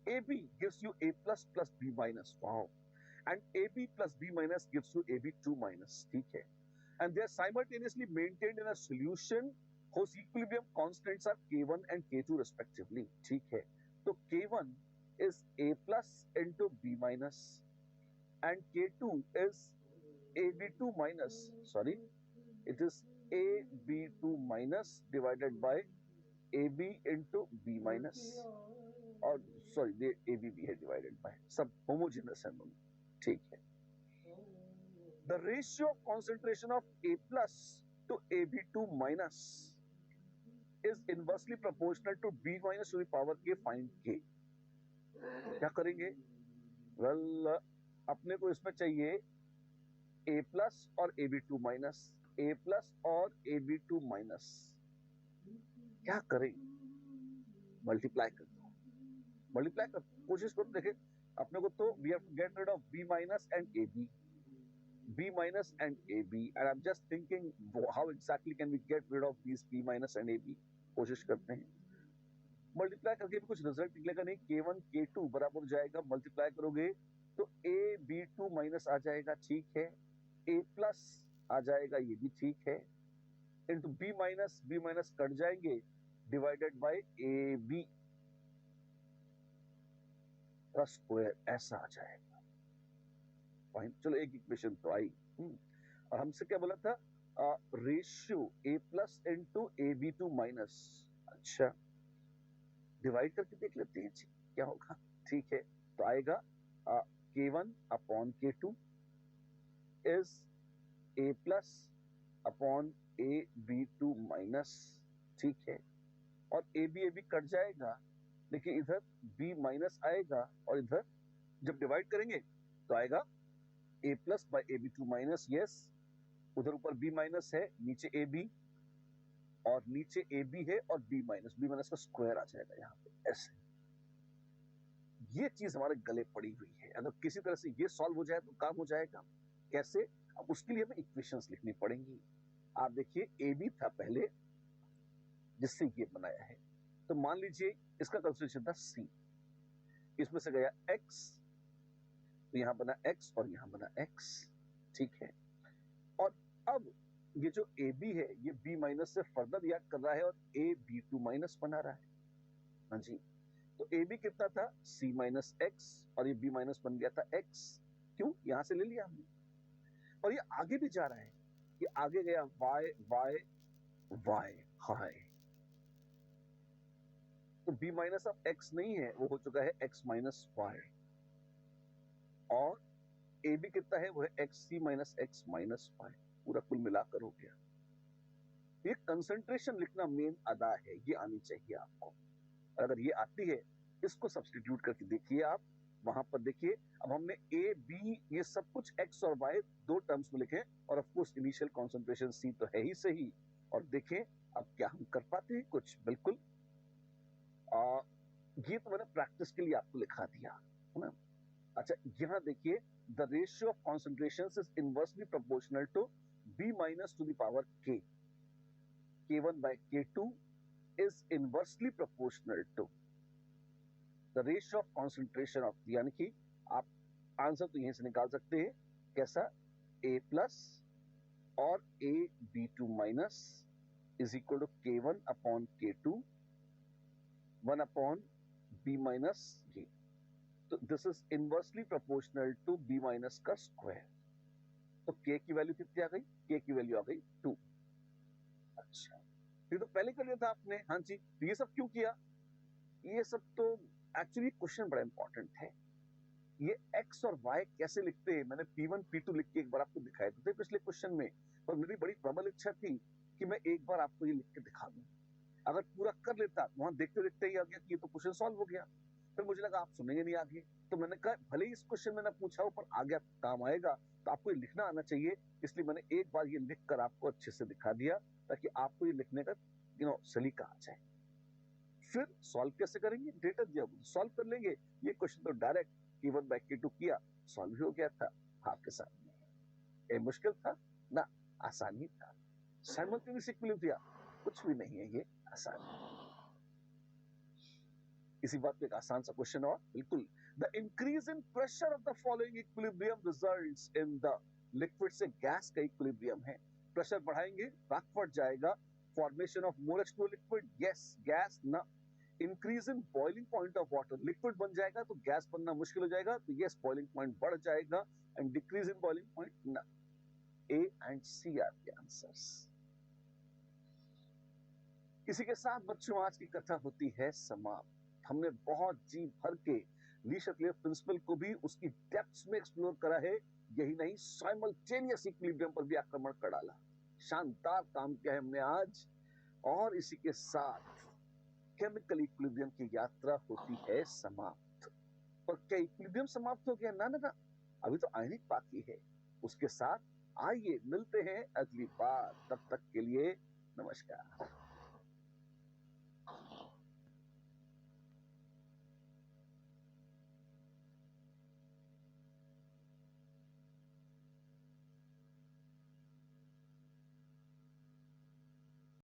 AB gives you A plus plus B minus, wow, and AB plus B minus gives you AB2 minus, ठीक है। And they are simultaneously maintained in a solution whose equilibrium constants are K1 and K2 respectively, ठीक है। तो K1 is A plus into B minus and K2 is AB2 minus, sorry, it is AB2 minus divided by AB into B minus, और sorry ये ABB है divided by, सब homogeneous है दोनों, ठीक है। The ratio of concentration of A plus to AB2 minus is inversely proportional to B minus to the power K, find K। क्या करेंगे? well, अपने को इसमें चाहिए A plus और AB2 minus, A plus और AB2 minus। क्या करें? मल्टीप्लाई कर दो, मल्टीप्लाई कर कोशिश करो। देखें अपने को तो we have to get rid of B minus and AB, B minus and AB, and I'm just thinking how exactly can we get rid of these B minus and AB। कोशिश करते हैं, मल्टीप्लाई करके भी कुछ result निकलेगा नहीं। K1 K2 बराबर हो जाएगा, मल्टीप्लाई करोगे तो AB2 minus आ जाएगा, ठीक है। A plus आ जाएगा, ये भी ठीक है, इंटू B minus कट जाएंगे, डिवाइडेड बाय AB का स्क्वायर, ऐसा आ जाएगा। फाइन, चलो एक इक्वेशन तो आई। और हमसे क्या बोला था, ratio A plus into AB2 minus. अच्छा, डिवाइड करके देख लेते हैं जी क्या होगा, ठीक है। तो आएगा K1 upon K2 is A plus upon AB2 minus, ठीक है। और AB कट जाएगा, देखिए इधर B माइनस आएगा, और इधर जब डिवाइड करेंगे तो आएगा A plus by AB2 minus, yes. उधर ऊपर B माइनस है, नीचे AB, और नीचे AB है और B माइनस का स्क्वायर आ जाएगा यहाँ पे, ऐसे। ये चीज हमारे गले पड़ी हुई है, अगर किसी तरह से ये सॉल्व हो जाए तो काम हो जाएगा। कैसे? अब उसके लिए हमें इक्वेशंस लिखनी पड़ेंगी। आप देखिए AB था पहले, जिससे ये बनाया है, तो मान लीजिए इसका कंसिडरेशन था C, इसमें से गया X, तो यहां बना X और यहां बना X, ठीक है। और अब ये जो AB है ये B माइनस से फर्दर रिएक्ट कर रहा है और AB2 माइनस बना रहा है, हाँ जी। तो ए बी कितना था सी माइनस एक्स, और ये बी माइनस बन गया था एक्स। क्यों, यहां से ले लिया हमने। और ये आगे भी जा रहा है, ये आगे गया वाई वाई वाई हाई, तो बी माइनस ऑफ एक्स नहीं है, वो हो चुका है एक्स माइनस वाई। और ए बी कितना है, वो है एक्स सी माइनस एक्स माइनस वाई, पूरा कुल मिलाकर हो गया। ये कंसंट्रेशन लिखना मेन अदा है, ये आनी चाहिए आपको। अगर ये आती है, इसको सब्स्टिट्यूट करके देखिए आप, वहां पर देखिए। अब हमने ए बी ये सब कुछ एक्स और वाई दो टर्म्स में लिखे, और of course initial concentration C तो है ही सही। और देखें अब क्या हम कर पाते हैं कुछ, बिल्कुल। ये तो मैंने प्रैक्टिस के लिए आपको लिखा दिया है ना। अच्छा, यहां देखिए, the ratio of concentration is inversely proportional to B minus to the power K, k1 by k2 is inversely proportional to the ratio of concentration of, यानी कि आप आंसर तो यहीं से निकाल सकते हैं, कैसा, a प्लस और a b2 minus is equal to k1 upon k2 1 upon b minus ये, तो this is inversely proportional to b minus का स्क्वायर। तो k की वैल्यू कितनी आ गई, k की वैल्यू आ गई 2। अच्छा, ये तो पहले कर लिया था आपने, हाँ जी। तो ये सब क्यों किया, ये सब तो एक्चुअली क्वेश्चन बड़ा इंपॉर्टेंट है। ये x और y कैसे लिखते हैं, मैंने p1 p2 लिख के एक बार आपको दिखाए थे पिछले क्वेश्चन में, पर मेरी बड़ी प्रबल इच्छा थी कि मैं एक बार आपको ये लिख के दिखा दूं। अगर पूरा कर लेता, वहां देखते देखते ही आ गया कि ये तो क्वेश्चन सॉल्व हो गया। फिर मुझे लगा आप सुनेंगे नहीं आगे, तो मैंने कहा भले ही इस क्वेश्चन में ना पूछा हो, पर आगे काम आएगा, तो आपको ये लिखना आना चाहिए। इसलिए मैंने एक बार ये लिख कर आपको अच्छे से दिखा दिया, ताकि आपको ये लिखने का सलीका आ जाए। फिर सॉल्व कैसे करेंगे, डेटा दिया सॉल्व कर लेंगे। ये क्वेश्चन तो डायरेक्ट k1 by k2 किया, सॉल्व हो गया था आपके सामने। मुश्किल था ना, आसानी था। साइमल्टेनियस इक्विलिब्रियम कुछ भी नहीं है, ये आसान है। इसी बात पे एक आसान सा क्वेश्चन और, बिल्कुल। The increase in pressure of the following equilibrium results in the, liquid से गैस का इक्विलिब्रियम है, प्रेशर बढ़ाएंगे बैकवर्ड जाएगा, formation of more H2O liquid, yes gas ना। Increase in boiling point of water, liquid बन जाएगा तो गैस बनना मुश्किल हो जाएगा, तो यस बॉइलिंग पॉइंट बढ़ जाएगा, and decrease in boiling point ना। A and C are the answers. इसी के साथ बच्चों आज की कथा होती है समाप्त। हमने बहुत जी भर के ली शक्लेयर प्रिंसिपल को भी उसकी डेप्थ्स में एक्सप्लोर करा है, यही नहीं साइमल्टेनियस इक्विलिब्रियम पर भी आक्रमण कर डाला। शानदार काम किया है हमने आज। और इसी के साथ केमिकल इक्विलिब्रियम की यात्रा होती है समाप्त। पर क्या इक्विलिब्रियम समाप्त हो गया, ना ना ना, अभी तो आयनिक बाकी है। उसके साथ आइए मिलते हैं अगली बार, तब तक के लिए नमस्कार।